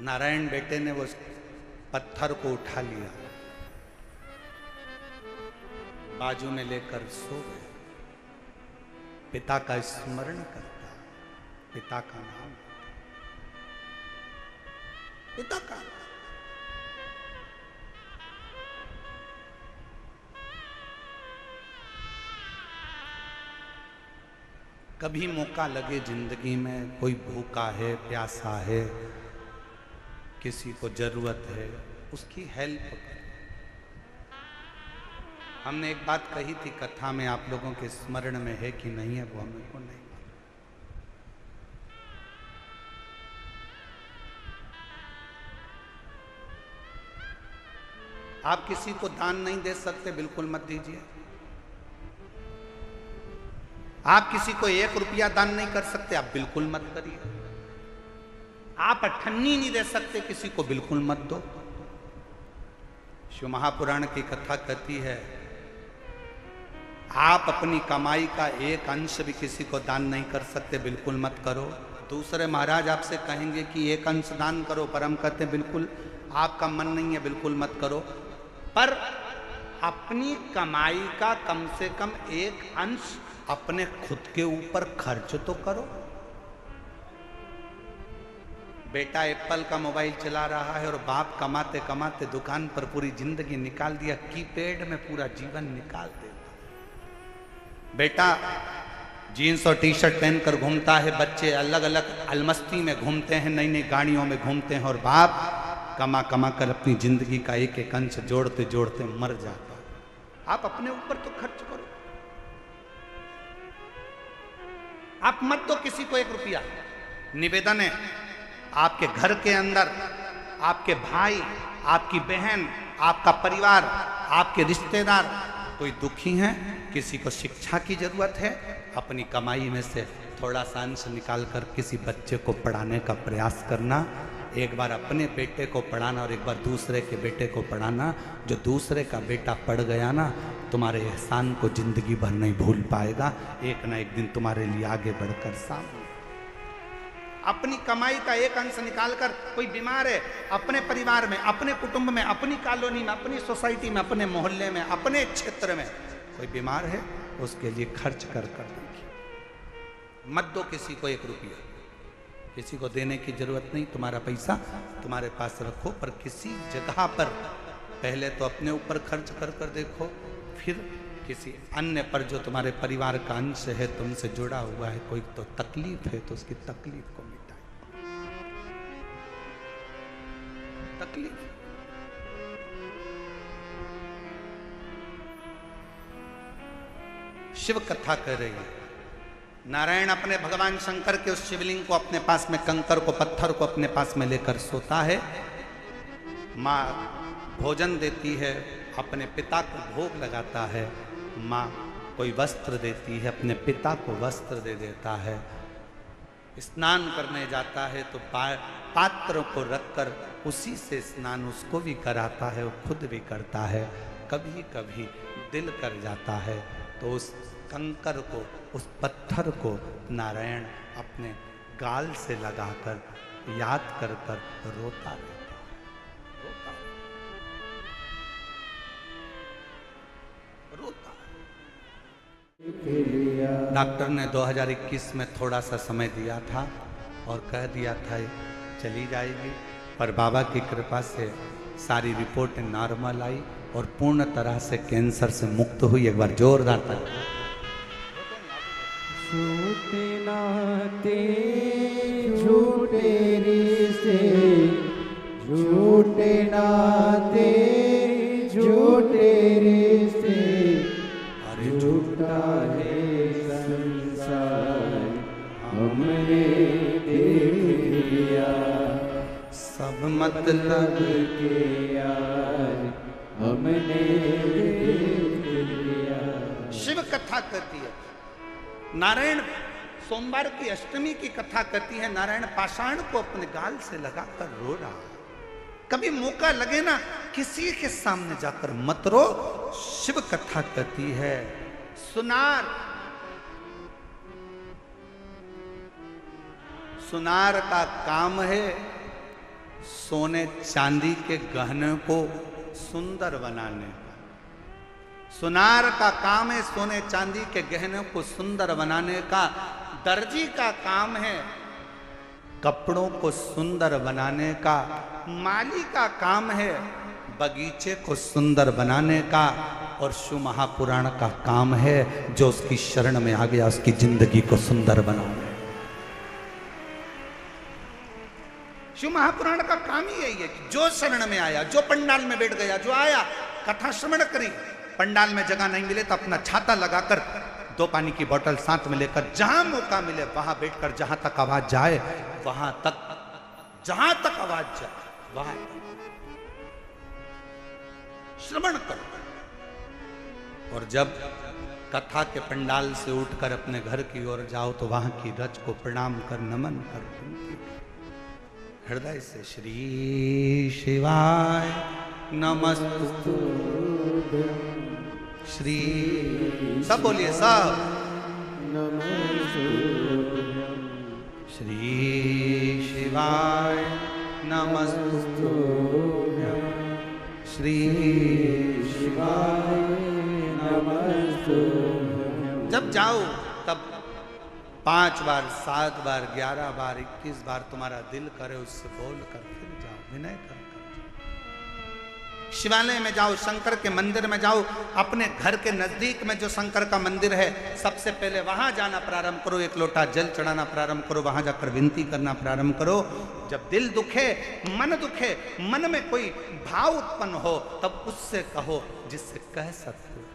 नारायण बेटे ने वो पत्थर को उठा लिया, बाजू में लेकर सो गए। पिता का स्मरण करता, पिता का नाम, पिता का। कभी मौका लगे जिंदगी में, कोई भूखा है, प्यासा है, किसी को जरूरत है, उसकी हेल्प करें। हमने एक बात कही थी कथा में, आप लोगों के स्मरण में है कि नहीं है वो हमें को नहीं। आप किसी को दान नहीं दे सकते, बिल्कुल मत दीजिए। आप किसी को 1 रुपया दान नहीं कर सकते, आप बिल्कुल मत करिए। आप अठन्नी नहीं दे सकते किसी को, बिल्कुल मत दो। शिव महापुराण की कथा कहती है आप अपनी कमाई का एक अंश भी किसी को दान नहीं कर सकते, बिल्कुल मत करो। दूसरे महाराज आपसे कहेंगे कि एक अंश दान करो, पर हम कहते हैं बिल्कुल आपका मन नहीं है, बिल्कुल मत करो। पर अपनी कमाई का कम से कम एक अंश अपने खुद के ऊपर खर्च तो करो। बेटा एप्पल का मोबाइल चला रहा है और बाप कमाते कमाते दुकान पर पूरी जिंदगी निकाल दिया, कीपैड में पूरा जीवन निकाल देता। बेटा जीन्स और टी शर्ट पहनकर घूमता है, बच्चे अलग अलग अलमस्ती में घूमते हैं, नई नई गाड़ियों में घूमते हैं, और बाप कमा कमा कर अपनी जिंदगी का एक एक अंश जोड़ते जोड़ते मर जाता। आप अपने ऊपर तो खर्च करो। आप मत दो किसी को 1 रुपया। निवेदन है, आपके घर के अंदर आपके भाई, आपकी बहन, आपका परिवार, आपके रिश्तेदार कोई दुखी हैं, किसी को शिक्षा की जरूरत है, अपनी कमाई में से थोड़ा सा अंश निकाल कर किसी बच्चे को पढ़ाने का प्रयास करना। एक बार अपने बेटे को पढ़ाना और एक बार दूसरे के बेटे को पढ़ाना। जो दूसरे का बेटा पढ़ गया ना, तुम्हारे एहसान को जिंदगी भर नहीं भूल पाएगा। एक ना एक दिन तुम्हारे लिए आगे बढ़कर सामने। अपनी कमाई का एक अंश निकालकर, कोई बीमार है, अपने परिवार में, अपने कुटुंब में, अपनी कॉलोनी में, अपनी सोसाइटी में, अपने मोहल्ले में, अपने क्षेत्र में कोई बीमार है, उसके लिए खर्च कर देखिए। मत दो किसी को 1 रुपया। किसी को देने की जरूरत नहीं, तुम्हारा पैसा तुम्हारे पास रखो, पर किसी जगह पर पहले तो अपने ऊपर खर्च कर कर देखो, फिर किसी अन्य पर जो तुम्हारे परिवार का अंश है, तुमसे जुड़ा हुआ है, कोई तो तकलीफ है तो उसकी तकलीफ को मिटाए। तकलीफ शिव कथा कह रही है। नारायण अपने भगवान शंकर के उस शिवलिंग को अपने पास में, कंकर को, पत्थर को अपने पास में लेकर सोता है। माँ भोजन देती है, अपने पिता को भोग लगाता है। माँ कोई वस्त्र देती है, अपने पिता को वस्त्र दे देता है। स्नान करने जाता है तो पात्र को रखकर उसी से स्नान उसको भी कराता है, वो खुद भी करता है। कभी कभी दिल कर जाता है तो उस कंकर को, उस पत्थर को नारायण अपने गाल से लगाकर याद कर कर रोता रहता है, रोता। डॉक्टर ने 2021 में थोड़ा सा समय दिया था और कह दिया था चली जाएगी, पर बाबा की कृपा से सारी रिपोर्ट नॉर्मल आई और पूर्ण तरह से कैंसर से मुक्त हुई। एक बार जोरदार ताली। झूठे नाते झूठे रिश्ते, झूठे नाते झूठे रिश्ते, अरे झूठा है संसार हमने देख लिया, सब मतलब के यार हमने देख लिया। शिव कथा कहती है, नारायण सोमवार की अष्टमी की कथा कहती है, नारायण पाषाण को अपने गाल से लगाकर रो रहा है। कभी मौका लगे ना, किसी के सामने जाकर मत रो। शिव कथा कहती है, सुनार, सुनार का काम है सोने चांदी के गहने को सुंदर बनाने का। सुनार का काम है सोने चांदी के गहनों को सुंदर बनाने का। दर्जी का काम है कपड़ों को सुंदर बनाने का। माली का काम है बगीचे को सुंदर बनाने का। और शिव महापुराण का काम है जो उसकी शरण में आ गया उसकी जिंदगी को सुंदर बनाने। शिव महापुराण का काम ही यही है कि जो शरण में आया, जो पंडाल में बैठ गया, जो आया कथा श्रवण करी, पंडाल में जगह नहीं मिले तो अपना छाता लगाकर 2 पानी की बोतल साथ में लेकर जहां मौका मिले वहां बैठकर जहां तक आवाज जाए वहां तक, जहां तक आवाज जाए वहां श्रवण करो। और जब कथा के पंडाल से उठकर अपने घर की ओर जाओ तो वहां की रज को प्रणाम कर नमन कर हृदय से श्री शिवाय नमस्तु, श्री, सब बोलिए सब, नमस्तुभ्यं श्री शिवाय नमस्तुभ्यं, श्री शिवाय नमस्तुभ्यं। जब जाओ तब 5 बार, 7 बार, 11 बार, 21 बार तुम्हारा दिल करे उससे बोल कर फिर जाओ, विनय कर। शिवालय में जाओ, शंकर के मंदिर में जाओ, अपने घर के नजदीक में जो शंकर का मंदिर है सबसे पहले वहां जाना प्रारंभ करो, एक लोटा जल चढ़ाना प्रारंभ करो, वहां जाकर विनती करना प्रारंभ करो। जब दिल दुखे, मन दुखे, मन में कोई भाव उत्पन्न हो तब उससे कहो जिससे कह सकते हो।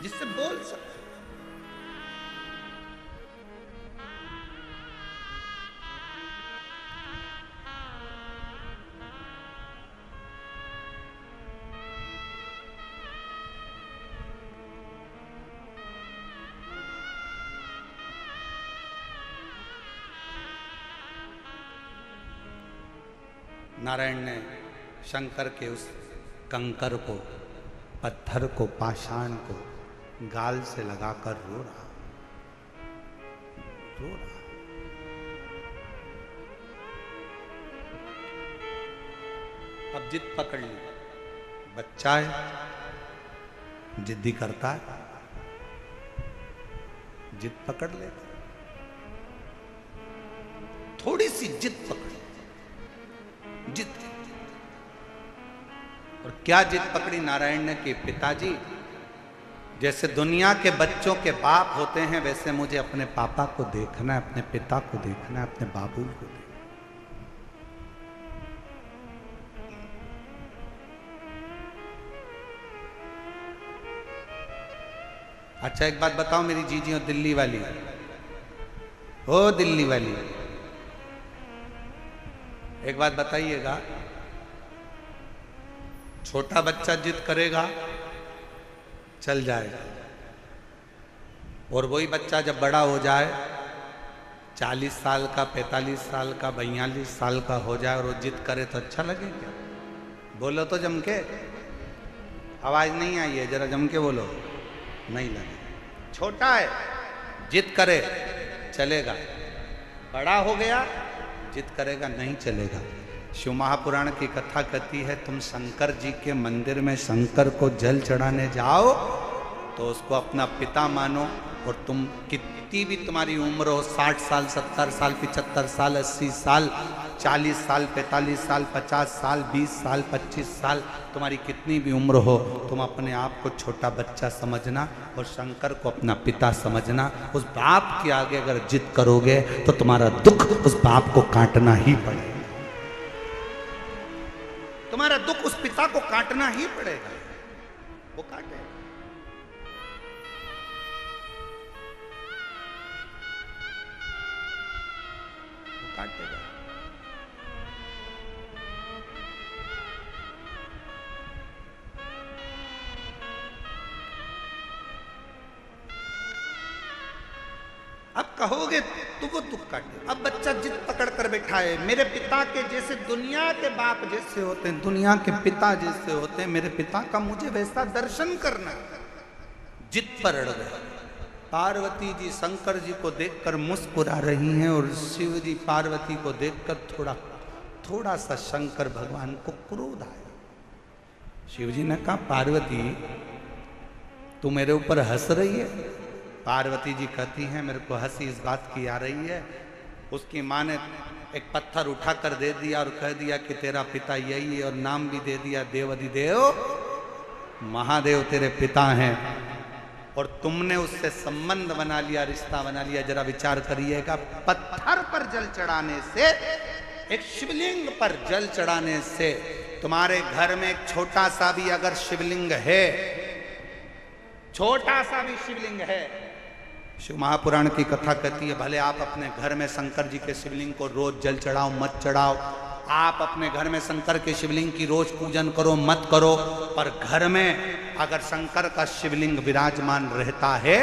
जिससे बोल सकते। नारायण ने शंकर के उस कंकर को, पत्थर को, पाषाण को गाल से लगाकर रो रहा। अब जिद पकड़ ली, बच्चा है, जिद्दी करता है, जिद पकड़ लेता, थोड़ी सी जिद पकड़, जिद। और क्या जिद पकड़ी नारायण ने कि पिताजी, जैसे दुनिया के बच्चों के बाप होते हैं वैसे मुझे अपने पापा को देखना है, अपने पिता को देखना है, अपने बाबू को देखना। अच्छा एक बात बताओ मेरी जीजी और दिल्ली वाली, ओ दिल्ली वाली, एक बात बताइएगा, छोटा बच्चा जिद करेगा चल जाएगा, और वही बच्चा जब बड़ा हो जाए 40 साल का, 45 साल का, 42 साल का हो जाए और वो जिद करे तो अच्छा लगे क्या? बोलो तो जम के, आवाज नहीं आई है, जरा जम के बोलो, नहीं लगे। छोटा है जिद करे चलेगा, बड़ा हो गया जिद करेगा नहीं चलेगा। शिव महापुराण की कथा कहती है तुम शंकर जी के मंदिर में शंकर को जल चढ़ाने जाओ तो उसको अपना पिता मानो, और तुम कितनी भी तुम्हारी उम्र हो, 60 साल, 70 साल, 75 साल, 80 साल, 40 साल, 45 साल, 50 साल, 20 साल, 25 साल, तुम्हारी कितनी भी उम्र हो, तुम अपने आप को छोटा बच्चा समझना और शंकर को अपना पिता समझना। उस बाप के आगे अगर जिद करोगे तो तुम्हारा दुख उस बाप को काटना ही पड़ेगा, तुम्हारा दुख उस पिता को काटना ही पड़ेगा, वो काटे। वो काटेगा। अब कहोगे तो वो दुख काटे। अब बच्चा जिद पकड़ कर बैठा है, मेरे पिता के जैसे दुनिया के बाप जैसे होते हैं, दुनिया के पिता जैसे होते हैं, मेरे पिता का मुझे वैसा दर्शन करना, जिद पर अड़ गए। पार्वती जी शंकर जी को देखकर मुस्कुरा रही हैं और शिव जी पार्वती को देखकर थोड़ा सा शंकर भगवान को क्रोध आया। शिव जी ने कहा पार्वती तू मेरे ऊपर हंस रही है? पार्वती जी कहती हैं मेरे को हंसी इस बात की आ रही है, उसकी माँ ने एक पत्थर उठाकर दे दिया और कह दिया कि तेरा पिता यही है, और नाम भी दे दिया देवाधिदेव महादेव तेरे पिता हैं, और तुमने उससे संबंध बना लिया, रिश्ता बना लिया। जरा विचार करिएगा, पत्थर पर जल चढ़ाने से, एक शिवलिंग पर जल चढ़ाने से, तुम्हारे घर में एक छोटा सा भी अगर शिवलिंग है, छोटा सा भी शिवलिंग है, शिव महापुराण की कथा कहती है भले आप अपने घर में शंकर जी के शिवलिंग को रोज जल चढ़ाओ मत चढ़ाओ, आप अपने घर में शंकर के शिवलिंग की रोज पूजन करो मत करो, पर घर में अगर शंकर का शिवलिंग विराजमान रहता है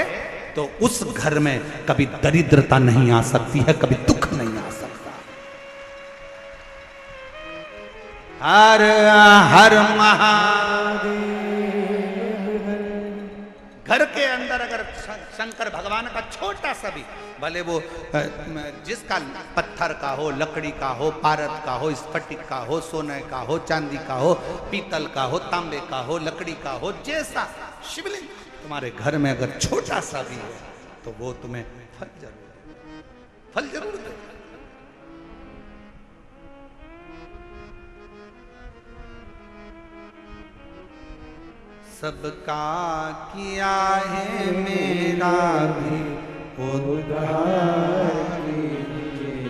तो उस घर में कभी दरिद्रता नहीं आ सकती है, कभी दुख नहीं आ सकता। हर हर महादेव। घर के अंदर अगर शंकर भगवान का छोटा सा भी, भले वो जिसका पत्थर का हो, लकड़ी का हो, पारद का हो, स्फटिक का हो, सोने का हो, चांदी का हो, पीतल का हो, तांबे का हो, लकड़ी का हो, जैसा शिवलिंग तुम्हारे घर में अगर छोटा सा भी है तो वो तुम्हें फल जरूर दे। सबका किया है मेरा भी उद्धार कीजिए।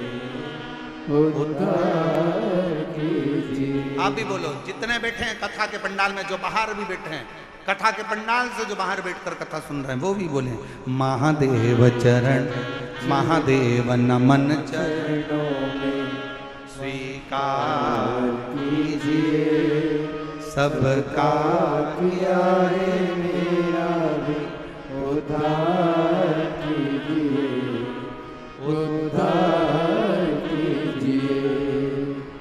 आप भी बोलो, जितने बैठे हैं कथा के पंडाल में, जो बाहर भी बैठे हैं कथा के पंडाल से, जो बाहर बैठकर कथा सुन रहे हैं, वो भी बोले महादेव चरण, महादेव नमन चरणों में स्वीकार कीजिए। सबका किया है मेरा भी उद्धार कीजिए, उद्धार कीजिए।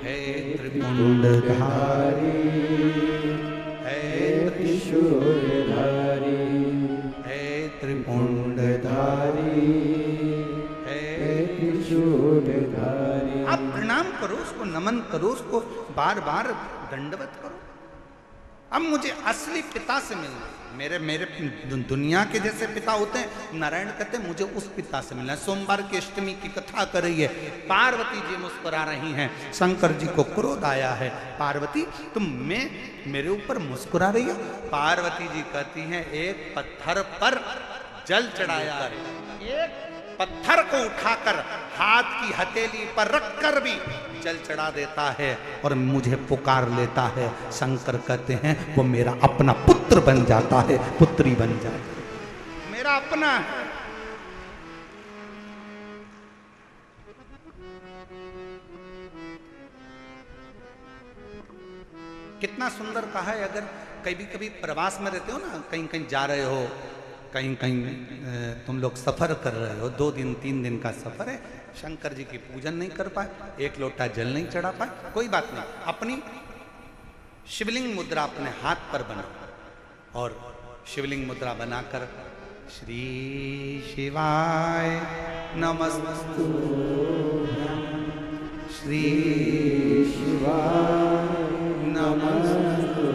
हे त्रिपुंडधारी, हे त्रिशूलधारी, हे त्रिपुंडधारी, हे त्रिशूलधारी। आप प्रणाम करो उसको, नमन करो उसको, बार बार दंडवत करो। अब मुझे असली पिता से मिलना, मेरे दुनिया के जैसे पिता होते हैं, नारायण कहते हैं मुझे उस पिता से मिलना है। सोमवार की अष्टमी की कथा कर रही है, पार्वती जी मुस्कुरा रही हैं, शंकर जी को क्रोध आया है, पार्वती तुम मेरे ऊपर मुस्कुरा रही हो। पार्वती जी कहती हैं एक पत्थर पर जल चढ़ाया, एक पत्थर को उठाकर हाथ की हथेली पर रखकर भी जल चढ़ा देता है और मुझे पुकार लेता है। शंकर कहते हैं वो मेरा अपना पुत्र बन जाता है, पुत्री बन जाता है, मेरा अपना है। कितना सुंदर कहा है। अगर कभी कभी प्रवास में रहते हो ना, कहीं कहीं जा रहे हो, कहीं कहीं तुम लोग सफर कर रहे हो, 2 दिन 3 दिन का सफर है, शंकर जी की पूजन नहीं कर पाए, एक लोटा जल नहीं चढ़ा पाए, कोई बात नहीं, अपनी शिवलिंग मुद्रा अपने हाथ पर बनाओ और शिवलिंग मुद्रा बनाकर श्री शिवाय नमस्तु, श्री शिवाय नमस्तु।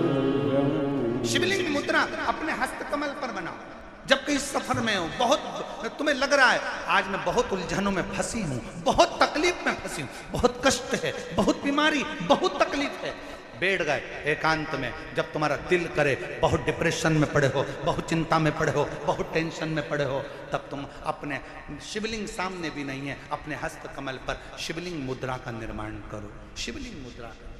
शिवलिंग मुद्रा अपने हस्त कमल पर बनाओ। जब कहीं सफर में हो, बहुत तुम्हें लग रहा है आज मैं बहुत उलझनों में फंसी हूं, बहुत तकलीफ में फंसी हूं, बहुत कष्ट है, बहुत बीमारी, बहुत तकलीफ है, बैठ गए एकांत में, जब तुम्हारा दिल करे, बहुत डिप्रेशन में पड़े हो, बहुत चिंता में पड़े हो, बहुत टेंशन में पड़े हो, तब तुम अपने शिवलिंग सामने भी नहीं है, अपने हस्त कमल पर शिवलिंग मुद्रा का निर्माण करो, शिवलिंग मुद्रा करो।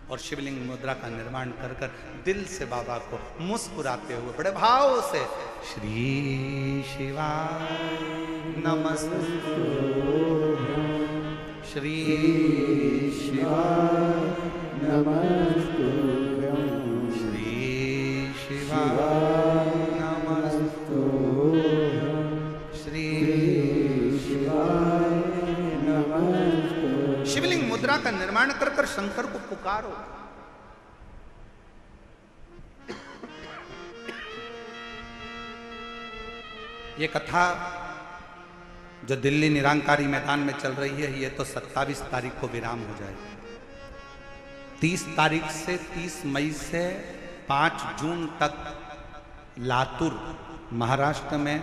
और शिवलिंग मुद्रा का निर्माण कर कर दिल से बाबा को मुस्कुराते हुए बड़े भाव से श्री शिवाय नमस्तु, श्री शिवाय नमस्तु, श्री शिवाय नमस्तु, श्री शिवाय नमस्तु। शिवलिंग मुद्रा का निर्माण कर कर शंकर को पुकारो। ये कथा जो दिल्ली निरंकारी मैदान में चल रही है, ये तो 27 तारीख को विराम हो जाएगी। 30 तारीख से 30 मई से 5 जून तक लातूर महाराष्ट्र में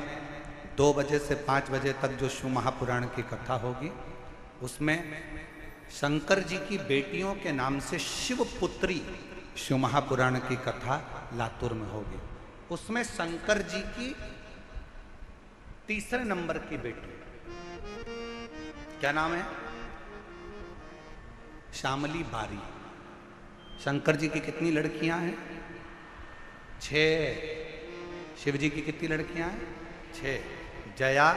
2 बजे से 5 बजे तक जो शिव महापुराण की कथा होगी, उसमें शंकर जी की बेटियों के नाम से शिवपुत्री शिव महापुराण की कथा लातूर में होगी। उसमें शंकर जी की तीसरे नंबर की बेटी, क्या नाम है? श्यामली बारी। शंकर जी की कितनी लड़कियां हैं? 6। शिव जी की कितनी लड़कियां हैं? 6। जया,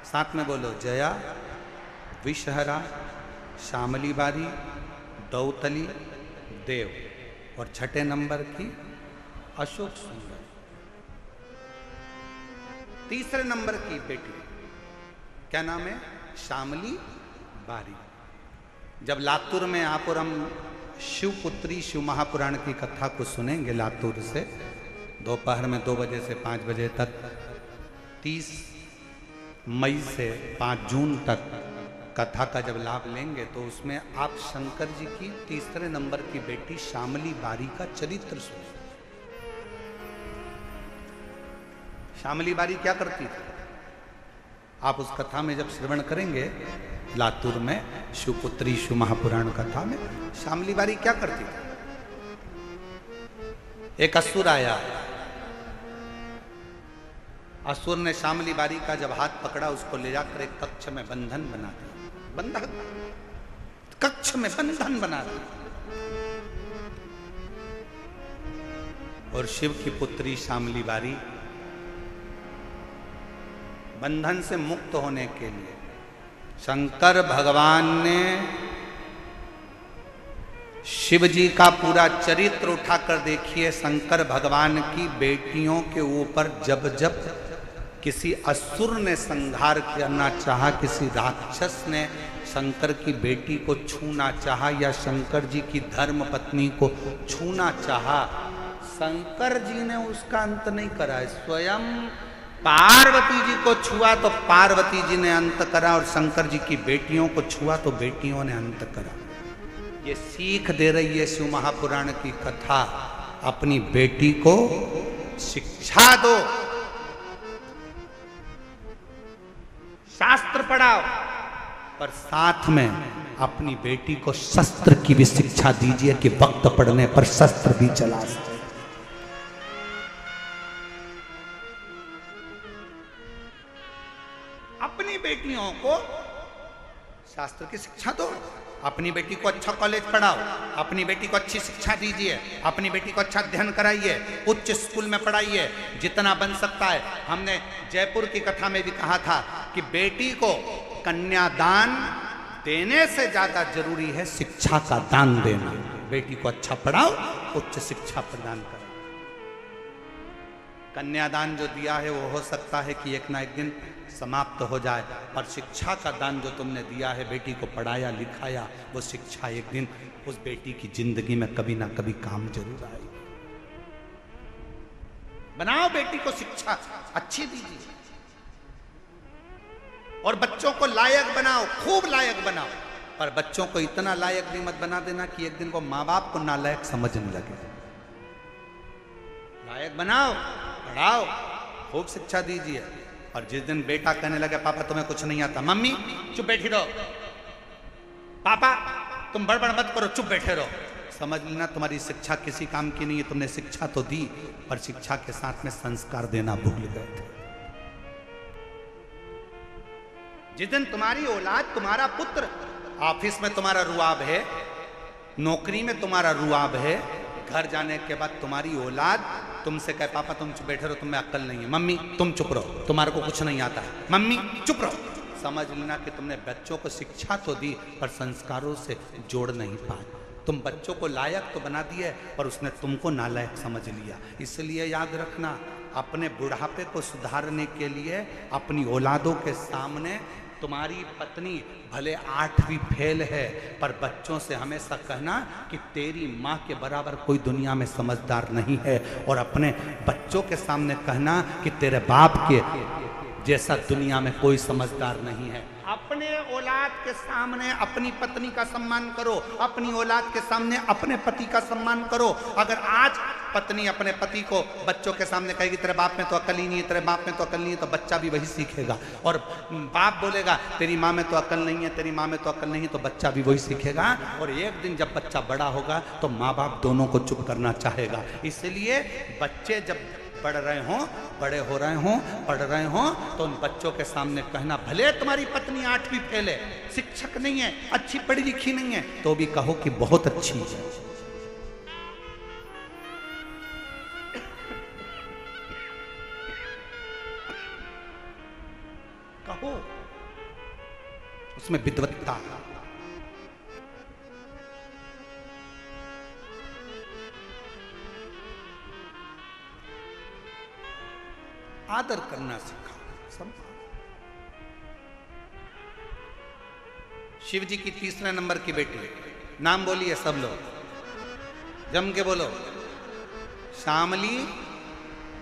साथ में बोलो, जया, विषहरा, श्यामली बारी, दौतली, देव, और 6ठे नंबर की अशोक सुंदर। तीसरे नंबर की बेटी क्या नाम है? श्यामली बारी। जब लातूर में आप और हम शिवपुत्री शिव महापुराण की कथा को सुनेंगे लातूर से दोपहर में 2 बजे से 5 बजे तक। 30 मई से 5 जून तक कथा का जब लाभ लेंगे तो उसमें आप शंकर जी की तीसरे नंबर की बेटी श्यामली बारी का चरित्र सुने। श्यामली बारी क्या करती थी आप उस कथा में जब श्रवण करेंगे लातूर में शिवपुत्री शिव महापुराण कथा में श्यामली बारी क्या करती थी। एक असुर आया, असुर ने श्यामली बारी का जब हाथ पकड़ा उसको ले जाकर एक कक्ष में बंधन बना दिया। बंधन कक्ष में बंधन बना दिया और शिव की पुत्री श्यामली बारी बंधन से मुक्त होने के लिए शंकर भगवान ने शिव जी का पूरा चरित्र उठाकर देखिए। शंकर भगवान की बेटियों के ऊपर जब जब किसी असुर ने संहार करना चाहा, किसी राक्षस ने शंकर की बेटी को छूना चाहा या शंकर जी की धर्म पत्नी को छूना चाहा, शंकर जी ने उसका अंत नहीं करा। स्वयं पार्वती जी को छुआ तो पार्वती जी ने अंत करा और शंकर जी की बेटियों को छुआ तो बेटियों ने अंत करा। ये सीख दे रही है शिव महापुराण की कथा। अपनी बेटी को शिक्षा दो, शास्त्र पढ़ाओ, पर साथ में अपनी बेटी को शस्त्र की भी शिक्षा दीजिए कि वक्त पड़ने पर शस्त्र भी चला सके। अपनी बेटियों को शास्त्र की शिक्षा दो, अपनी बेटी को अच्छा कॉलेज पढ़ाओ, अपनी बेटी को अच्छी शिक्षा दीजिए, अपनी बेटी को अच्छा अध्ययन कराइए, उच्च स्कूल में पढ़ाइए जितना बन सकता है। हमने जयपुर की कथा में भी कहा था कि बेटी को कन्यादान देने से ज्यादा जरूरी है शिक्षा का दान देना। बेटी को अच्छा पढ़ाओ, उच्च शिक्षा प्रदान करो। कन्यादान जो दिया है वो हो सकता है कि एक ना एक दिन समाप्त हो जाए, पर शिक्षा का दान जो तुमने दिया है, बेटी को पढ़ाया लिखाया, वो शिक्षा एक दिन उस बेटी की जिंदगी में कभी ना कभी काम जरूर आएगी। बनाओ बेटी को शिक्षा अच्छी दीजिए और बच्चों को लायक बनाओ, खूब लायक बनाओ, पर बच्चों को इतना लायक भी मत बना देना कि एक दिन को माँ बाप को नालायक समझने लगे। लायक बनाओ, पढ़ाओ, खूब शिक्षा दीजिए। और जिस दिन बेटा कहने लगे पापा तुम्हें कुछ नहीं आता, मम्मी चुप बैठी रहो, पापा तुम बड़बड़ मत करो, चुप बैठे रहो, समझ लेना तुम्हारी शिक्षा किसी काम की नहीं है। तुमने शिक्षा तो दी पर शिक्षा के साथ में संस्कार देना भूल गए थे। जिस दिन तुम्हारी औलाद, तुम्हारा पुत्र ऑफिस में तुम्हारा रुआब है, नौकरी में तुम्हारा रुआब है, घर जाने के बाद तुम्हारी औलाद तुमसे कहे पापा तुम चुप बैठे रहो, तुम्हें अक्ल नहीं है, मम्मी तुम चुप रहो, तुम्हारे को कुछ नहीं आता है, मम्मी चुप रहो, समझ लेना कि तुमने बच्चों को शिक्षा तो दी पर संस्कारों से जोड़ नहीं पाए। तुम बच्चों को लायक तो बना दिए पर उसने तुमको नालायक समझ लिया। इसलिए याद रखना, अपने बुढ़ापे को सुधारने के लिए अपनी औलादों के सामने तुम्हारी पत्नी भले 8वीं फेल है पर बच्चों से हमेशा कहना कि तेरी माँ के बराबर कोई दुनिया में समझदार नहीं है, और अपने बच्चों के सामने कहना कि तेरे बाप के जैसा दुनिया में कोई समझदार नहीं है। अपने औलाद के सामने अपनी पत्नी का सम्मान करो, अपनी औलाद के सामने अपने पति का सम्मान करो। अगर आज पत्नी अपने पति को बच्चों के सामने कहेगी तेरे बाप में तो अकल ही नहीं है, तेरे बाप में तो अकल नहीं है, तो बच्चा भी वही सीखेगा। और बाप बोलेगा तेरी माँ में तो अकल नहीं है, तेरी माँ में तो अकल नहीं है, तो बच्चा भी वही सीखेगा। और एक दिन जब बच्चा बड़ा होगा तो माँ बाप दोनों को चुप करना चाहेगा। इसलिए बच्चे जब पढ़ रहे हों, बड़े हो रहे हों, पढ़ रहे हों, तो उन बच्चों के सामने कहना भले तुम्हारी पत्नी 8वीं फेल है, शिक्षक नहीं है, अच्छी पढ़ी लिखी नहीं है, तो भी कहो कि बहुत अच्छी है। कहो उसमें विद्वत्ता। आदर करना सिखाओ। शिव जी की तीसरे नंबर की बेटी, नाम बोलिए सब लोग। जम के बोलो। श्यामली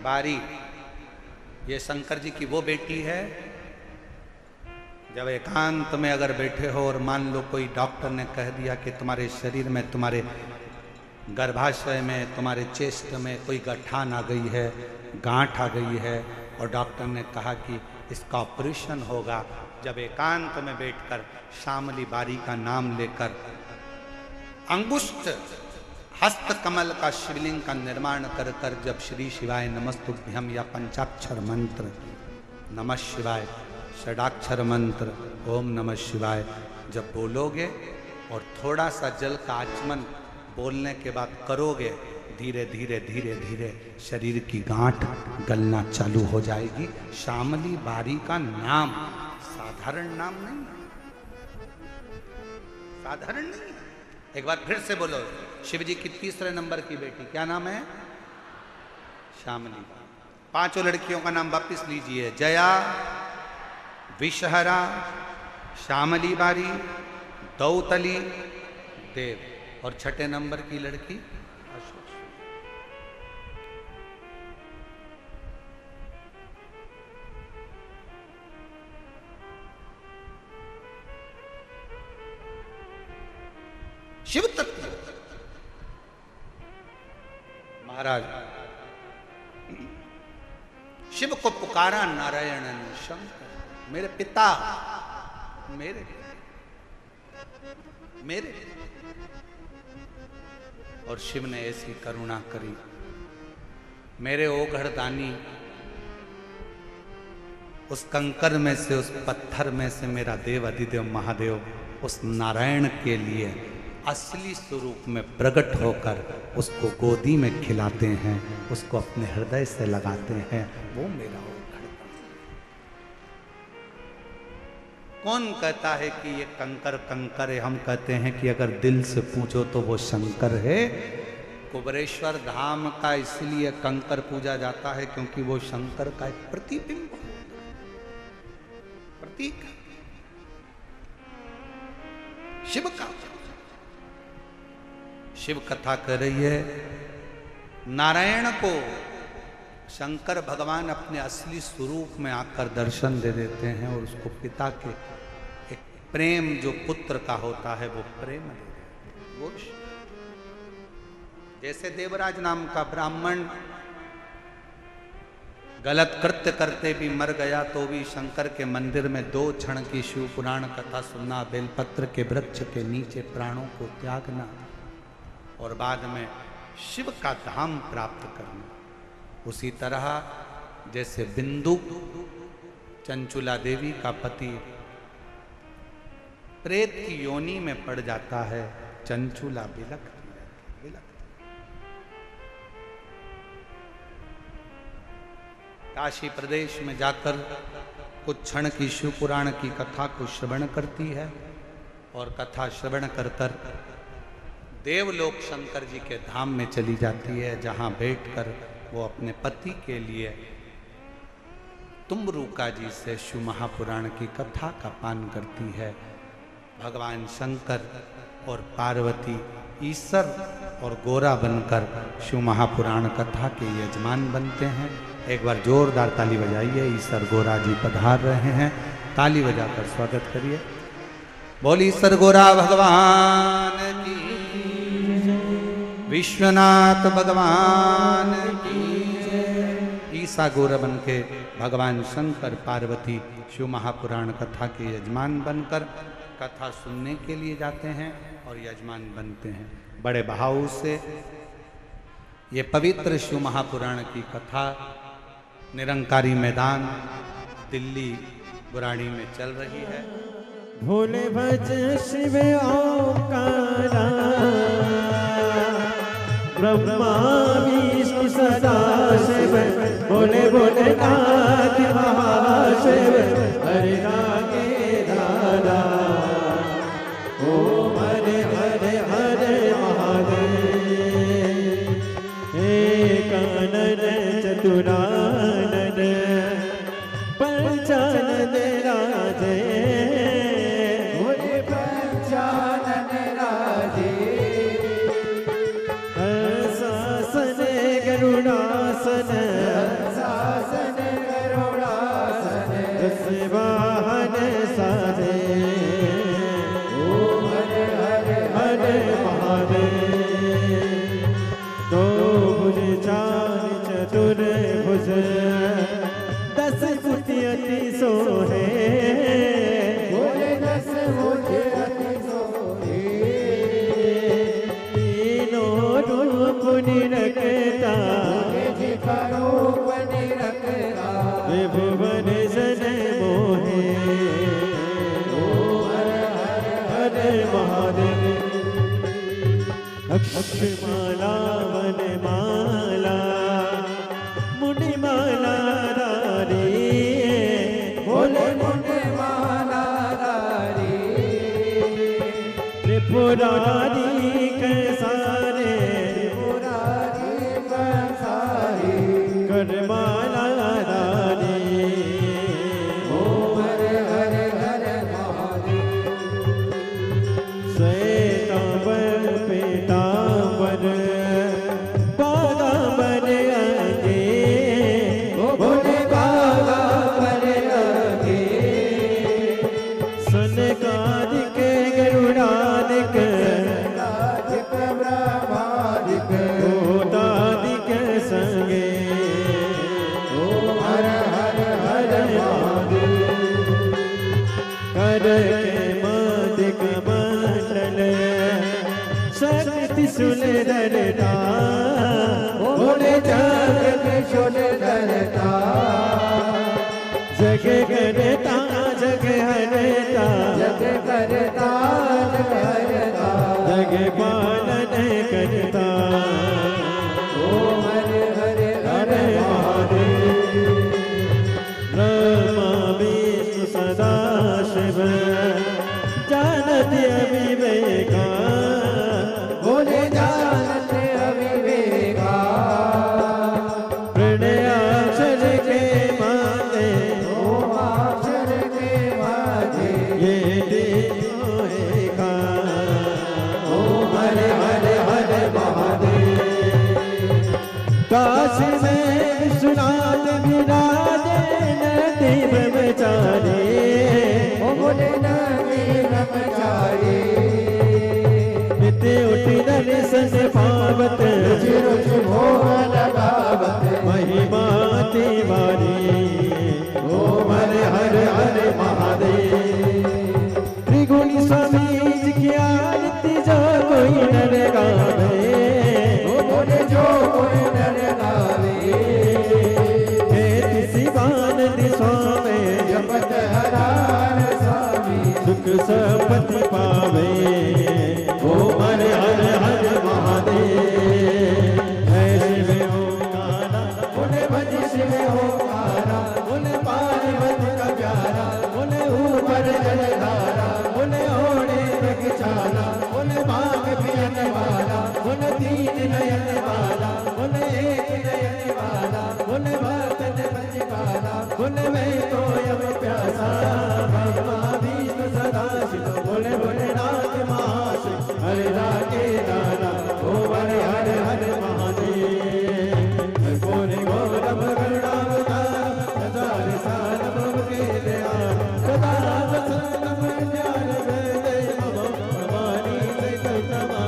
बारी, ये शंकर जी की वो बेटी है। जब एकांत में अगर बैठे हो और मान लो कोई डॉक्टर ने कह दिया कि तुम्हारे शरीर में, तुम्हारे गर्भाशय में, तुम्हारे चेस्ट में कोई गठान आ गई है, गांठ आ गई है, और डॉक्टर ने कहा कि इसका ऑपरेशन होगा, जब एकांत में बैठकर श्यामली बारी का नाम लेकर अंगुष्ठ हस्त कमल का शिवलिंग का निर्माण कर कर जब श्री शिवाय नमस्तुभ्यम या पंचाक्षर मंत्र नमः शिवाय, षडाक्षर मंत्र ओम नमः शिवाय जब बोलोगे और थोड़ा सा जल का आचमन बोलने के बाद करोगे, धीरे धीरे धीरे धीरे शरीर की गांठ गलना चालू हो जाएगी। श्यामली बारी का नाम साधारण नाम नहीं, साधारण नहीं। एक बार फिर से बोलो, शिव जी की तीसरे नंबर की बेटी, क्या नाम है? श्यामली। पांचों लड़कियों का नाम वापिस लीजिए, जया, विषहरा, श्यामली बारी, दौतली, देव, और छठे नंबर की लड़की अशोक। शिव तत्व महाराज, शिव को पुकारा नारायण ने, शंकर मेरे पिता, मेरे और शिव ने ऐसी करुणा करी, मेरे ओघड़दानी, उस कंकर में से, उस पत्थर में से मेरा देव अधिदेव महादेव उस नारायण के लिए असली स्वरूप में प्रकट होकर उसको गोदी में खिलाते हैं, उसको अपने हृदय से लगाते हैं। वो मेरा कौन कहता है कि ये कंकर कंकर है? हम कहते हैं कि अगर दिल से पूछो तो वो शंकर है। कुबरेश्वर धाम का इसलिए कंकर पूजा जाता है क्योंकि वो शंकर का एक प्रतिबिंब, प्रतीक, शिव का। शिव कथा कर रही है, नारायण को शंकर भगवान अपने असली स्वरूप में आकर दर्शन दे देते हैं और उसको पिता के एक प्रेम जो पुत्र का होता है वो प्रेम दे देते हैं। वो जैसे देवराज नाम का ब्राह्मण गलत कृत्य करते भी मर गया तो भी शंकर के मंदिर में 2 क्षण की शिव पुराण कथा सुनना, बेलपत्र के वृक्ष के नीचे प्राणों को त्यागना और बाद में शिव का धाम प्राप्त करना, उसी तरह जैसे बिंदु चंचुला देवी का पति प्रेत की योनि में पड़ जाता है, चंचुला बिलखती। काशी प्रदेश में जाकर कुछ क्षण की शिव पुराण की कथा को श्रवण करती है और कथा श्रवण कर कर देवलोक शंकर जी के धाम में चली जाती है, जहां बैठकर वो अपने पति के लिए तुम्बरूका जी से शिव महापुराण की कथा का पान करती है। भगवान शंकर और पार्वती ईश्वर और गोरा बनकर शिव महापुराण कथा के यजमान बनते हैं। एक बार जोरदार ताली बजाइए, ईश्वर गोरा जी पधार रहे हैं, ताली बजाकर स्वागत करिए। बोल ईश्वर गोरा भगवान की, विश्वनाथ भगवान की। ईसा गोरा बन के भगवान शंकर पार्वती शिव महापुराण कथा के यजमान बनकर कथा सुनने के लिए जाते हैं और यजमान बनते हैं। बड़े भाव से ये पवित्र शिव महापुराण की कथा निरंकारी मैदान दिल्ली बुराड़ी में चल रही है। भोले भज शिव ओंकारा, ब्रह्मा विष्णु सदा शिव, बोले बोले नाथ महाशिव, हरे रागे दादा, ओम हरे हरे हरे महादेव। एकानन चतुरानन पंचानन राजे, भोले पंचानन राजे, वाहन साधे ओम हर हर हर महादेव। दो भुज चार चतुर भुज 10 फुट अति सोहे बोले 10 फुट अति सोहे। तीनों रूप निरखता विभुवन जन मोहे ओम हर हर हर महादेव। अक्षमाला वनमाला मुनिमाला रारी बोले मुनिमाला रारी। त्रिपुरारी कैसारे करमाला रानी ओम हर हर हर महादेव। श्वेतांबर पीतांबर बागांबर अंगे बोले बागांबर अंगे। सनकादिक गरुडादिक ब्रह्मादिक भूतादिक संगे कर के मादिक मंडल शक्ति सुंदरता बोले जग सुंदरता। जग करता जग हरता जग करता जग हरता जग पालन करता ओम हर हर हर महादेव। ब्रह्मा विष्णु सदा शिव जानत अविवेका बोले जानत अविवेका। प्रणयाक्षर के माते ओम अक्षर के माते ये तीनों एका ओम हर हर हर महादेव। काशी में विश्वनाथ विराजे नदीम बेचारे बोले नदीम बेचारे। नित्य उठी दर्शन पावत रुचि भोग लगावत महिमा तिवारी ओम हर हर हर महादेव। त्रिगुणी स्वामी की आरती जो कोई नर गावे बोले जो कोई नर गावे। शिवानंद स्वामी जपत हरार स्वामी सुख संपत्ति पावे ओम हर हर हर महादेव। शिव ओंकारा बोले भज शिव ओंकारा बोले पार्वती का प्यारा बोले ऊपर जलधारा बोले ओढ़े रखचाला बोले बाग पियन वाला बोले 3 नयन वाला बोले 1 नयन वाला बोले भक्तन बंजीवाला बोले मैं तो अब प्यासा ब्रह्मा विष्णु सदा शिव बोले भोलेनाथ महाशिव हरे राके दाना ओम हर हर हर महादेव। बोले गौरव करुणावतार हजार साल प्रभु के दया सदा वसंतम ज्ञान वेदे भवानी से कतमा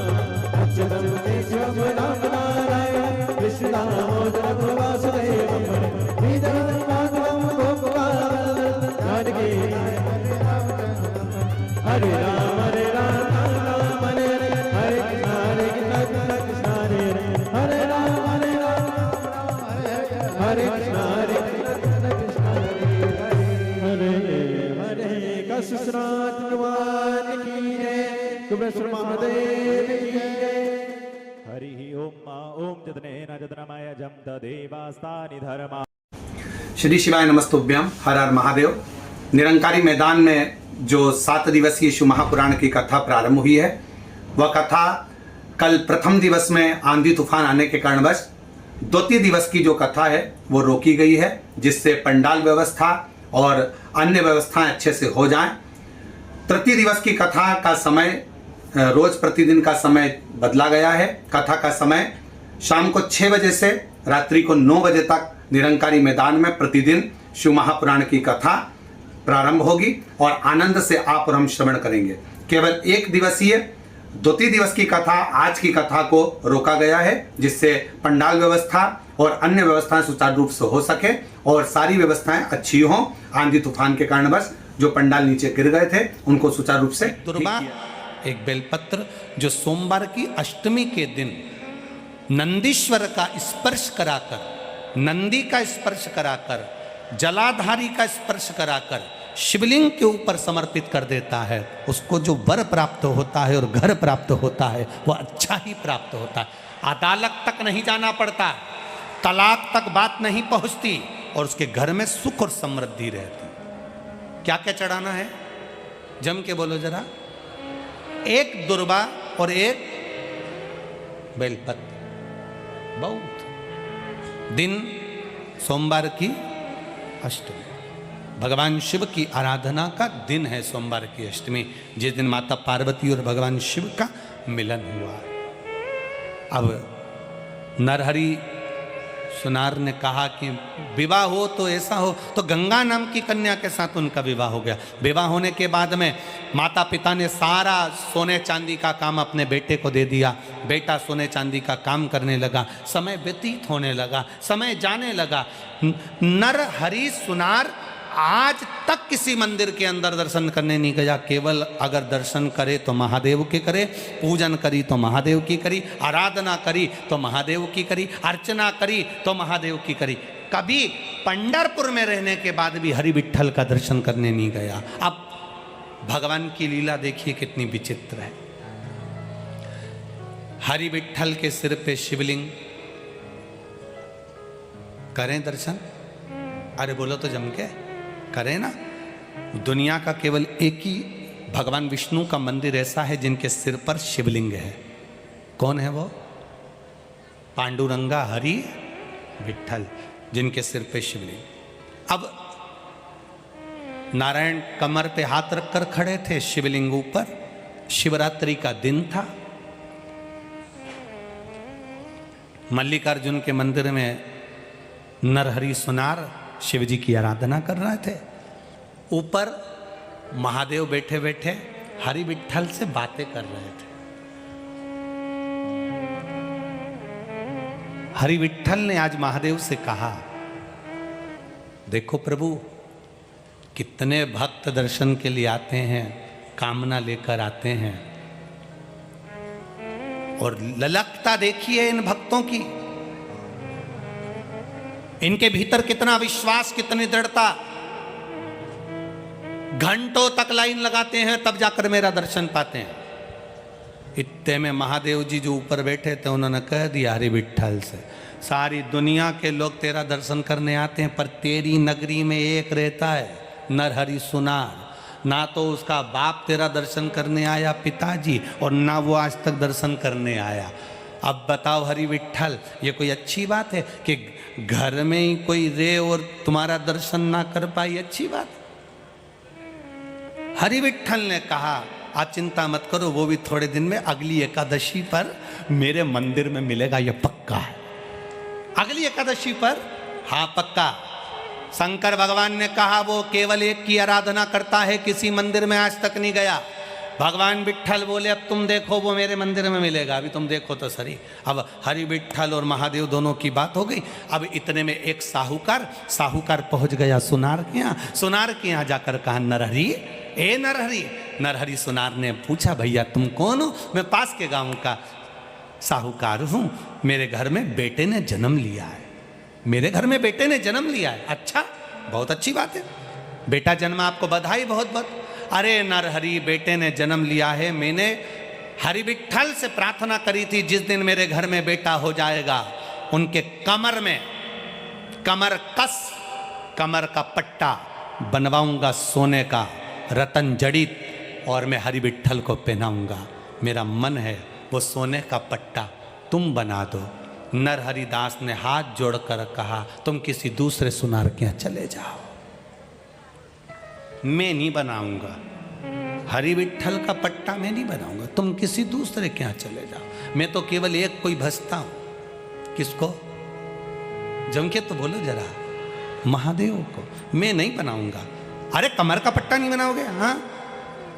अक्षरम केशव नाम नारायण कृष्ण दामोदर वासुदेव विदर्भ भागवम गोपाल जानकी हरे राम राम हरे हरे कृष्ण कृष्ण हरे हरे राम हरे कृष्ण कृष्ण हरे हरे। कसुसनाथ भगवान की जय कुबेर महादेव की जय। हरि ओम जतनेन जतनमय जम तदेवास्तानि धर्मा। श्री शिवाय नमस्तुभ्यम। हर हर महादेव। निरंकारी मैदान में जो 7 दिवसीय शिव महापुराण की कथा प्रारंभ हुई है, वह कथा कल प्रथम दिवस में आंधी तूफान आने के कारणवश द्वितीय दिवस की जो कथा है वो रोकी गई है, जिससे पंडाल व्यवस्था और अन्य व्यवस्थाएं अच्छे से हो जाएं। तृतीय दिवस की कथा का समय रोज प्रतिदिन का समय बदला गया है। कथा का समय शाम को 6 बजे से रात्रि को 9 बजे तक निरंकारी मैदान में प्रतिदिन शिव महापुराण की कथा प्रारंभ होगी और आनंद से आप और हम श्रवण करेंगे। केवल एक दिवसीय द्वितीय दिवस की कथा, आज की कथा को रोका गया है जिससे पंडाल व्यवस्था और अन्य व्यवस्थाएं सुचारू रूप से हो सके और सारी व्यवस्थाएं अच्छी हों। आंधी तूफान के कारणवश जो पंडाल नीचे गिर गए थे उनको सुचारू रूप से दुर्बा एक बेलपत्र जो सोमवार की अष्टमी के दिन नंदीश्वर का स्पर्श कराकर, नंदी का स्पर्श कराकर, जलाधारी का स्पर्श कराकर शिवलिंग के ऊपर समर्पित कर देता है, उसको जो वर प्राप्त होता है और घर प्राप्त होता है वह अच्छा ही प्राप्त होता है। अदालत तक नहीं जाना पड़ता, तलाक तक बात नहीं पहुंचती और उसके घर में सुख और समृद्धि रहती। क्या क्या चढ़ाना है जम के बोलो जरा। एक दुर्बा और एक बेलपत्र। बहुत दिन सोमवार की अष्टमी, भगवान शिव की आराधना का दिन है सोमवार की अष्टमी, जिस दिन माता पार्वती और भगवान शिव का मिलन हुआ। अब नरहरि सुनार ने कहा कि विवाह हो तो ऐसा हो, तो गंगा नाम की कन्या के साथ उनका विवाह हो गया। विवाह होने के बाद में माता पिता ने सारा सोने चांदी का काम अपने बेटे को दे दिया। बेटा सोने चांदी का काम करने लगा, समय व्यतीत होने लगा, समय जाने लगा। नरहरि सुनार आज तक किसी मंदिर के अंदर दर्शन करने नहीं गया। केवल अगर दर्शन करे तो महादेव के करे, पूजन करी तो महादेव की करी, आराधना करी तो महादेव की करी, अर्चना करी तो महादेव की करी। कभी पंढरपुर में रहने के बाद भी हरि विठ्ठल का दर्शन करने नहीं गया। अब भगवान की लीला देखिए कितनी विचित्र है। हरि विठ्ठल के सिर पे शिवलिंग, करें दर्शन? अरे बोलो तो जम के करें ना। दुनिया का केवल एक ही भगवान विष्णु का मंदिर ऐसा है जिनके सिर पर शिवलिंग है। कौन है वो? पांडुरंगा हरि विठ्ठल, जिनके सिर पे शिवलिंग। अब नारायण कमर पे हाथ रखकर खड़े थे, शिवलिंग ऊपर। शिवरात्रि का दिन था। मल्लिकार्जुन के मंदिर में नरहरि सुनार शिव जी की आराधना कर रहे थे। ऊपर महादेव बैठे बैठे हरि विठ्ठल से बातें कर रहे थे। हरि विठ्ठल ने आज महादेव से कहा, देखो प्रभु, कितने भक्त दर्शन के लिए आते हैं, कामना लेकर आते हैं, और ललकता देखिए इन भक्तों की, इनके भीतर कितना विश्वास, कितनी दृढ़ता। घंटों तक लाइन लगाते हैं तब जाकर मेरा दर्शन पाते हैं। इतने में महादेव जी जो ऊपर बैठे थे उन्होंने कह दिया हरि विठ्ठल से, सारी दुनिया के लोग तेरा दर्शन करने आते हैं, पर तेरी नगरी में एक रहता है नरहरि सुनार। ना तो उसका बाप तेरा दर्शन करने आया पिताजी, और ना वो आज तक दर्शन करने आया। अब बताओ हरि विठ्ठल, ये कोई अच्छी बात है कि घर में ही कोई रहे और तुम्हारा दर्शन ना कर पाई? अच्छी बात। हरि विठ्ठल ने कहा, आप चिंता मत करो, वो भी थोड़े दिन में अगली एकादशी पर मेरे मंदिर में मिलेगा, ये पक्का है। अगली एकादशी पर? हाँ पक्का। शंकर भगवान ने कहा वो केवल एक की आराधना करता है, किसी मंदिर में आज तक नहीं गया। भगवान विठ्ठल बोले अब तुम देखो, वो मेरे मंदिर में मिलेगा, अभी तुम देखो तो सही। अब हरि विठ्ठल और महादेव दोनों की बात हो गई। अब इतने में एक साहूकार पहुंच गया सुनार के यहाँ। सुनार के यहाँ जाकर कहा, नरहरि, ए नरहरि। नरहरि सुनार ने पूछा, भैया तुम कौन हो? मैं पास के गांव का साहूकार हूँ, मेरे घर में बेटे ने जन्म लिया है। मेरे घर में बेटे ने जन्म लिया है? अच्छा, बहुत अच्छी बात है, बेटा जन्मा, आपको बधाई बहुत बहुत। अरे नरहरि, बेटे ने जन्म लिया है, मैंने हरि विठ्ठल से प्रार्थना करी थी जिस दिन मेरे घर में बेटा हो जाएगा उनके कमर में कमर का पट्टा बनवाऊंगा सोने का, रतन जड़ित, और मैं हरि विठ्ठल को पहनाऊंगा। मेरा मन है वो सोने का पट्टा तुम बना दो। नरहरि दास ने हाथ जोड़कर कहा, तुम किसी दूसरे सुनार के यहाँ चले जाओ, मैं नहीं बनाऊंगा हरि विठ्ठल का पट्टा, मैं नहीं बनाऊंगा, तुम किसी दूसरे के यहाँ चले जाओ। मैं तो केवल एक कोई भजता हूं। किसको? जम के तो बोलो जरा। महादेव को। मैं नहीं बनाऊंगा, अरे कमर का पट्टा नहीं बनाओगे? हाँ,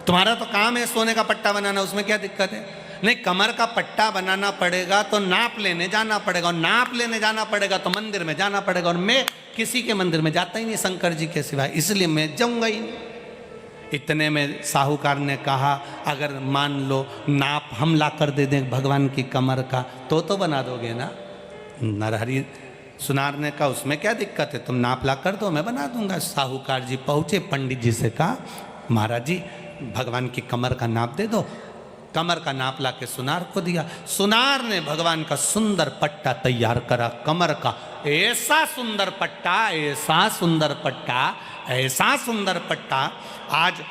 तुम्हारा तो काम है सोने का पट्टा बनाना, उसमें क्या दिक्कत है? नहीं, कमर का पट्टा बनाना पड़ेगा तो नाप लेने जाना पड़ेगा, और नाप लेने जाना पड़ेगा तो मंदिर में जाना पड़ेगा, और मैं किसी के मंदिर में जाता ही नहीं शंकर जी के सिवाय, इसलिए मैं जाऊंगा ही नहीं। इतने में साहूकार ने कहा, अगर मान लो नाप हम ला कर दे दें भगवान की कमर का तो बना दोगे ना? नरहरि सुनार ने कहा, उसमें क्या दिक्कत है, तुम नाप ला कर दो, मैं बना दूंगा। साहूकार जी पहुंचे, पंडित जी से कहा, महाराज जी भगवान की कमर का नाप दे दो। कमर का नाप ला के सुनार को दिया। सुनार ने भगवान का सुंदर पट्टा तैयार करा कमर का। ऐसा सुंदर पट्टा, ऐसा सुंदर पट्टा, ऐसा सुंदर पट्टा। आज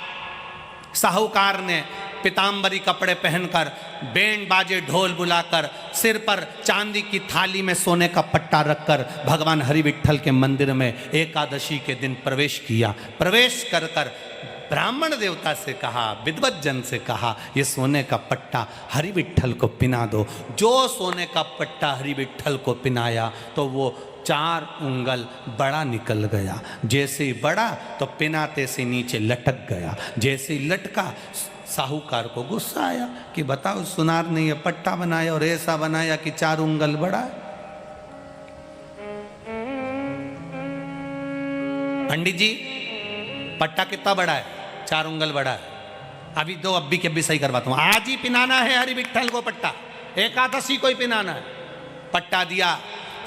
साहूकार ने पीताम्बरी कपड़े पहनकर, बैंड बाजे ढोल बुलाकर, सिर पर चांदी की थाली में सोने का पट्टा रखकर भगवान हरि विट्ठल के मंदिर में एकादशी के दिन प्रवेश किया। प्रवेश कर कर ब्राह्मण देवता से कहा, विद्वत जन से कहा, ये सोने का पट्टा हरि विट्ठल को पिना दो। जो सोने का पट्टा हरि विट्ठल को पिनाया तो वो 4 उंगल बड़ा निकल गया। जैसे ही बड़ा तो पिनाते से नीचे लटक गया। जैसे ही लटका, साहूकार को गुस्सा आया कि बताओ, सुनार ने ये पट्टा बनाया और ऐसा बनाया कि 4 उंगल बड़ा है। पंडित जी पट्टा कितना बड़ा है? 4 उंगल बड़ा है। अभी दो अब्बी के अब्बी सही करवाता हूं। आज ही पिनाना है हरि विट्ठल को पट्टा, एकादशी को ही पिनाना है। पट्टा दिया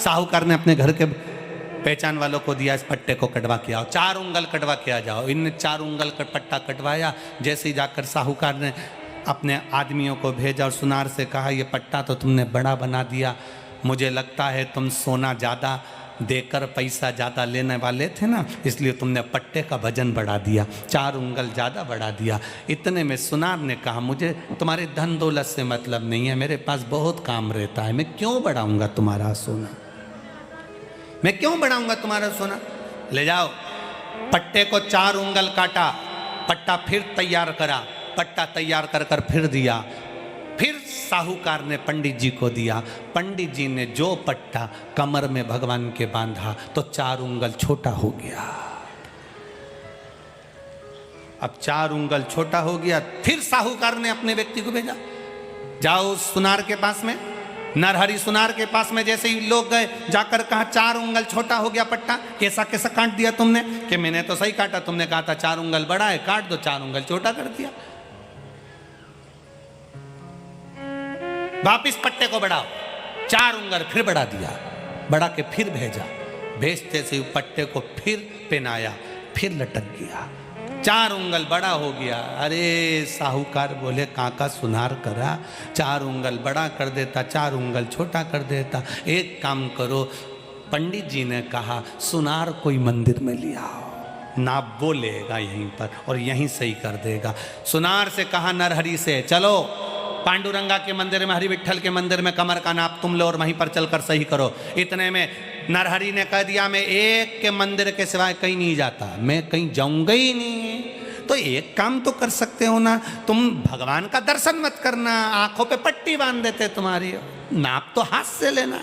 साहूकार ने, अपने घर के पहचान वालों को दिया, इस पट्टे को कटवा के आओ, 4 उंगल कटवा के आ जाओ। इनने 4 उंगल का पट्टा कटवाया। जैसे ही जाकर साहूकार ने अपने आदमियों को भेजा और सुनार से कहा, ये पट्टा तो तुमने बड़ा बना दिया, मुझे लगता है तुम सोना ज़्यादा देकर पैसा ज़्यादा लेने वाले थे ना, इसलिए तुमने पट्टे का वजन बढ़ा दिया, 4 उंगल ज़्यादा बढ़ा दिया। इतने में सुनार ने कहा, मुझे तुम्हारे धन दौलत से मतलब नहीं है, मेरे पास बहुत काम रहता है, मैं क्यों बढ़ाऊंगा तुम्हारा सोना, मैं क्यों बढ़ाऊंगा तुम्हारा सोना। ले जाओ। पट्टे को 4 उंगल काटा, पट्टा फिर तैयार करा, पट्टा तैयार कर कर फिर दिया। फिर साहूकार ने पंडित जी को दिया। पंडित जी ने जो पट्टा कमर में भगवान के बांधा तो 4 उंगल छोटा हो गया। अब 4 उंगल छोटा हो गया। फिर साहूकार ने अपने व्यक्ति को भेजा, जाओ सुनार के पास में, नरहरि सुनार के पास में। जैसे ही लोग गए, जाकर कहा 4 उंगल छोटा हो गया पट्टा, कैसा कैसा काट दिया तुमने? कि मैंने तो सही काटा, तुमने कहा था 4 उंगल बड़ा है, काट दो, 4 उंगल छोटा कर दिया। वापिस पट्टे को बढ़ाओ, 4 उंगल फिर बढ़ा दिया, बढ़ा के फिर भेजा। भेजते से पट्टे को फिर पहनाया, फिर लटक गया, 4 उंगल बड़ा हो गया। अरे साहूकार बोले, काका सुनार करा, 4 उंगल बड़ा कर देता, 4 उंगल छोटा कर देता। एक काम करो, पंडित जी ने कहा सुनार कोई मंदिर में ले आओ, नाप वो लेगा यहीं पर और यहीं सही कर देगा। सुनार से कहा नरहरि से, चलो पांडुरंगा के मंदिर में, हरि विट्ठल के मंदिर में कमर का नाप तुम लो और वहीं पर चलकर सही करो। इतने में नरहरि ने कह दिया, मैं एक के मंदिर के सिवाय कहीं नहीं जाता, मैं कहीं जाऊंगा ही नहीं। तो एक काम तो कर सकते हो ना, तुम भगवान का दर्शन मत करना, आंखों पे पट्टी बांध देते तुम्हारी, नाप तो हाथ से लेना।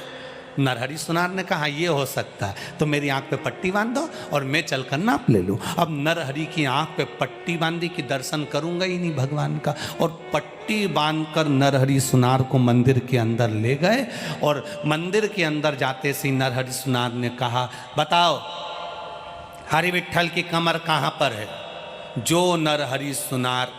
नरहरि सुनार ने कहा, ये हो सकता है, तो मेरी आंख पे पट्टी बांध दो और मैं चलकर नाप ले लूँ। अब नरहरि की आंख पे पट्टी बांधी कि दर्शन करूंगा ही नहीं भगवान का, और पट्टी बांधकर नरहरि सुनार को मंदिर के अंदर ले गए। और मंदिर के अंदर जाते से नरहरि सुनार ने कहा, बताओ हरि विट्ठल की कमर कहाँ पर है? जो नरहरि सुनार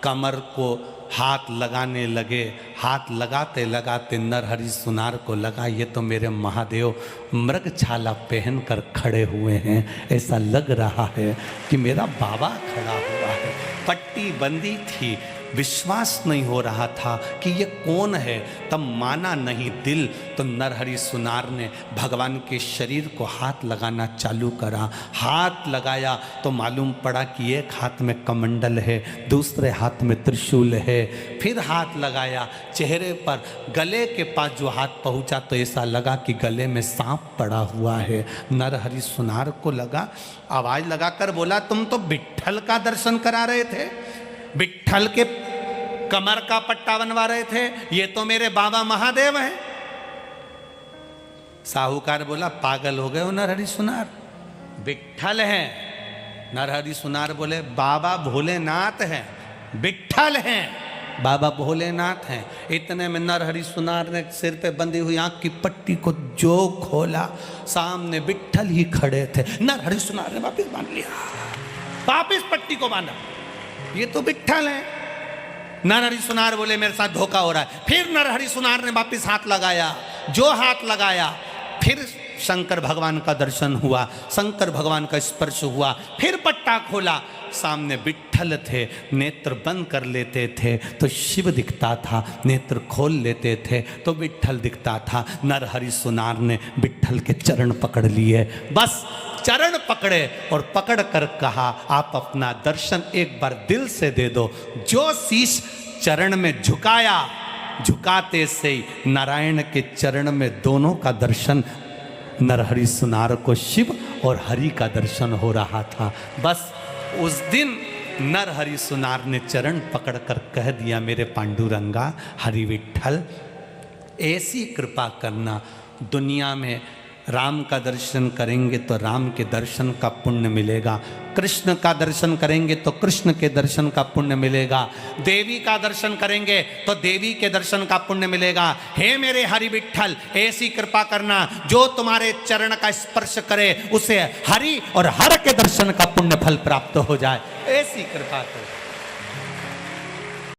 कमर को हाथ लगाने लगे, हाथ लगाते लगाते नरहरि सुनार को लगा, ये तो मेरे महादेव मृगछाला पहन कर खड़े हुए हैं, ऐसा लग रहा है कि मेरा बाबा खड़ा हुआ है। पट्टी बंदी थी, विश्वास नहीं हो रहा था कि ये कौन है, तब माना नहीं दिल, तो नरहरि सुनार ने भगवान के शरीर को हाथ लगाना चालू करा। हाथ लगाया तो मालूम पड़ा कि एक हाथ में कमंडल है, दूसरे हाथ में त्रिशूल है। फिर हाथ लगाया चेहरे पर, गले के पास जो हाथ पहुंचा तो ऐसा लगा कि गले में सांप पड़ा हुआ है। नरहरि सुनार को लगा, आवाज लगाकर बोला, तुम तो विट्ठल का दर्शन करा रहे थे, विट्ठल के कमर का पट्टा बनवा रहे थे, ये तो मेरे बाबा महादेव हैं। साहूकार बोला, पागल हो गए हो नरहरि सुनार, विट्ठल हैं, नरहरि सुनार बोले बाबा भोलेनाथ हैं, विट्ठल हैं, बाबा भोलेनाथ हैं। इतने में नरहरि सुनार ने सिर पे बंधी हुई आंख की पट्टी को जो खोला, सामने विट्ठल ही खड़े थे। नरहरि सुनार ने वापिस बांध लिया, वापिस पट्टी को बांधा, ये तो विट्ठल हैं। नरहरि सुनार बोले मेरे साथ धोखा हो रहा है। फिर नरहरि सुनार ने वापिस हाथ लगाया, जो हाथ लगाया, फिर शंकर भगवान का दर्शन हुआ, शंकर भगवान का स्पर्श हुआ। फिर पट्टा खोला, सामने विट्ठल थे। नेत्र बंद कर लेते थे तो शिव दिखता था, नेत्र खोल लेते थे तो विट्ठल दिखता था। नरहरि सुनार ने विट्ठल के चरण पकड़ लिए, बस चरण पकड़े और पकड़ कर कहा आप अपना दर्शन एक बार दिल से दे दो। जो शीश चरण में झुकाया, झुकाते से ही नारायण के चरण में दोनों का दर्शन, नरहरि सुनार को शिव और हरि का दर्शन हो रहा था। बस उस दिन नरहरि सुनार ने चरण पकड़कर कह दिया मेरे पांडुरंगा हरि विट्ठल, ऐसी कृपा करना, दुनिया में राम का दर्शन करेंगे तो राम के दर्शन का पुण्य मिलेगा, कृष्ण का दर्शन करेंगे तो कृष्ण के दर्शन का पुण्य मिलेगा, देवी का दर्शन करेंगे तो देवी के दर्शन का पुण्य मिलेगा। हे मेरे हरि विट्ठल, ऐसी कृपा करना जो तुम्हारे चरण का स्पर्श करे उसे हरि और हर के दर्शन का पुण्य फल प्राप्त हो जाए, ऐसी कृपा करो।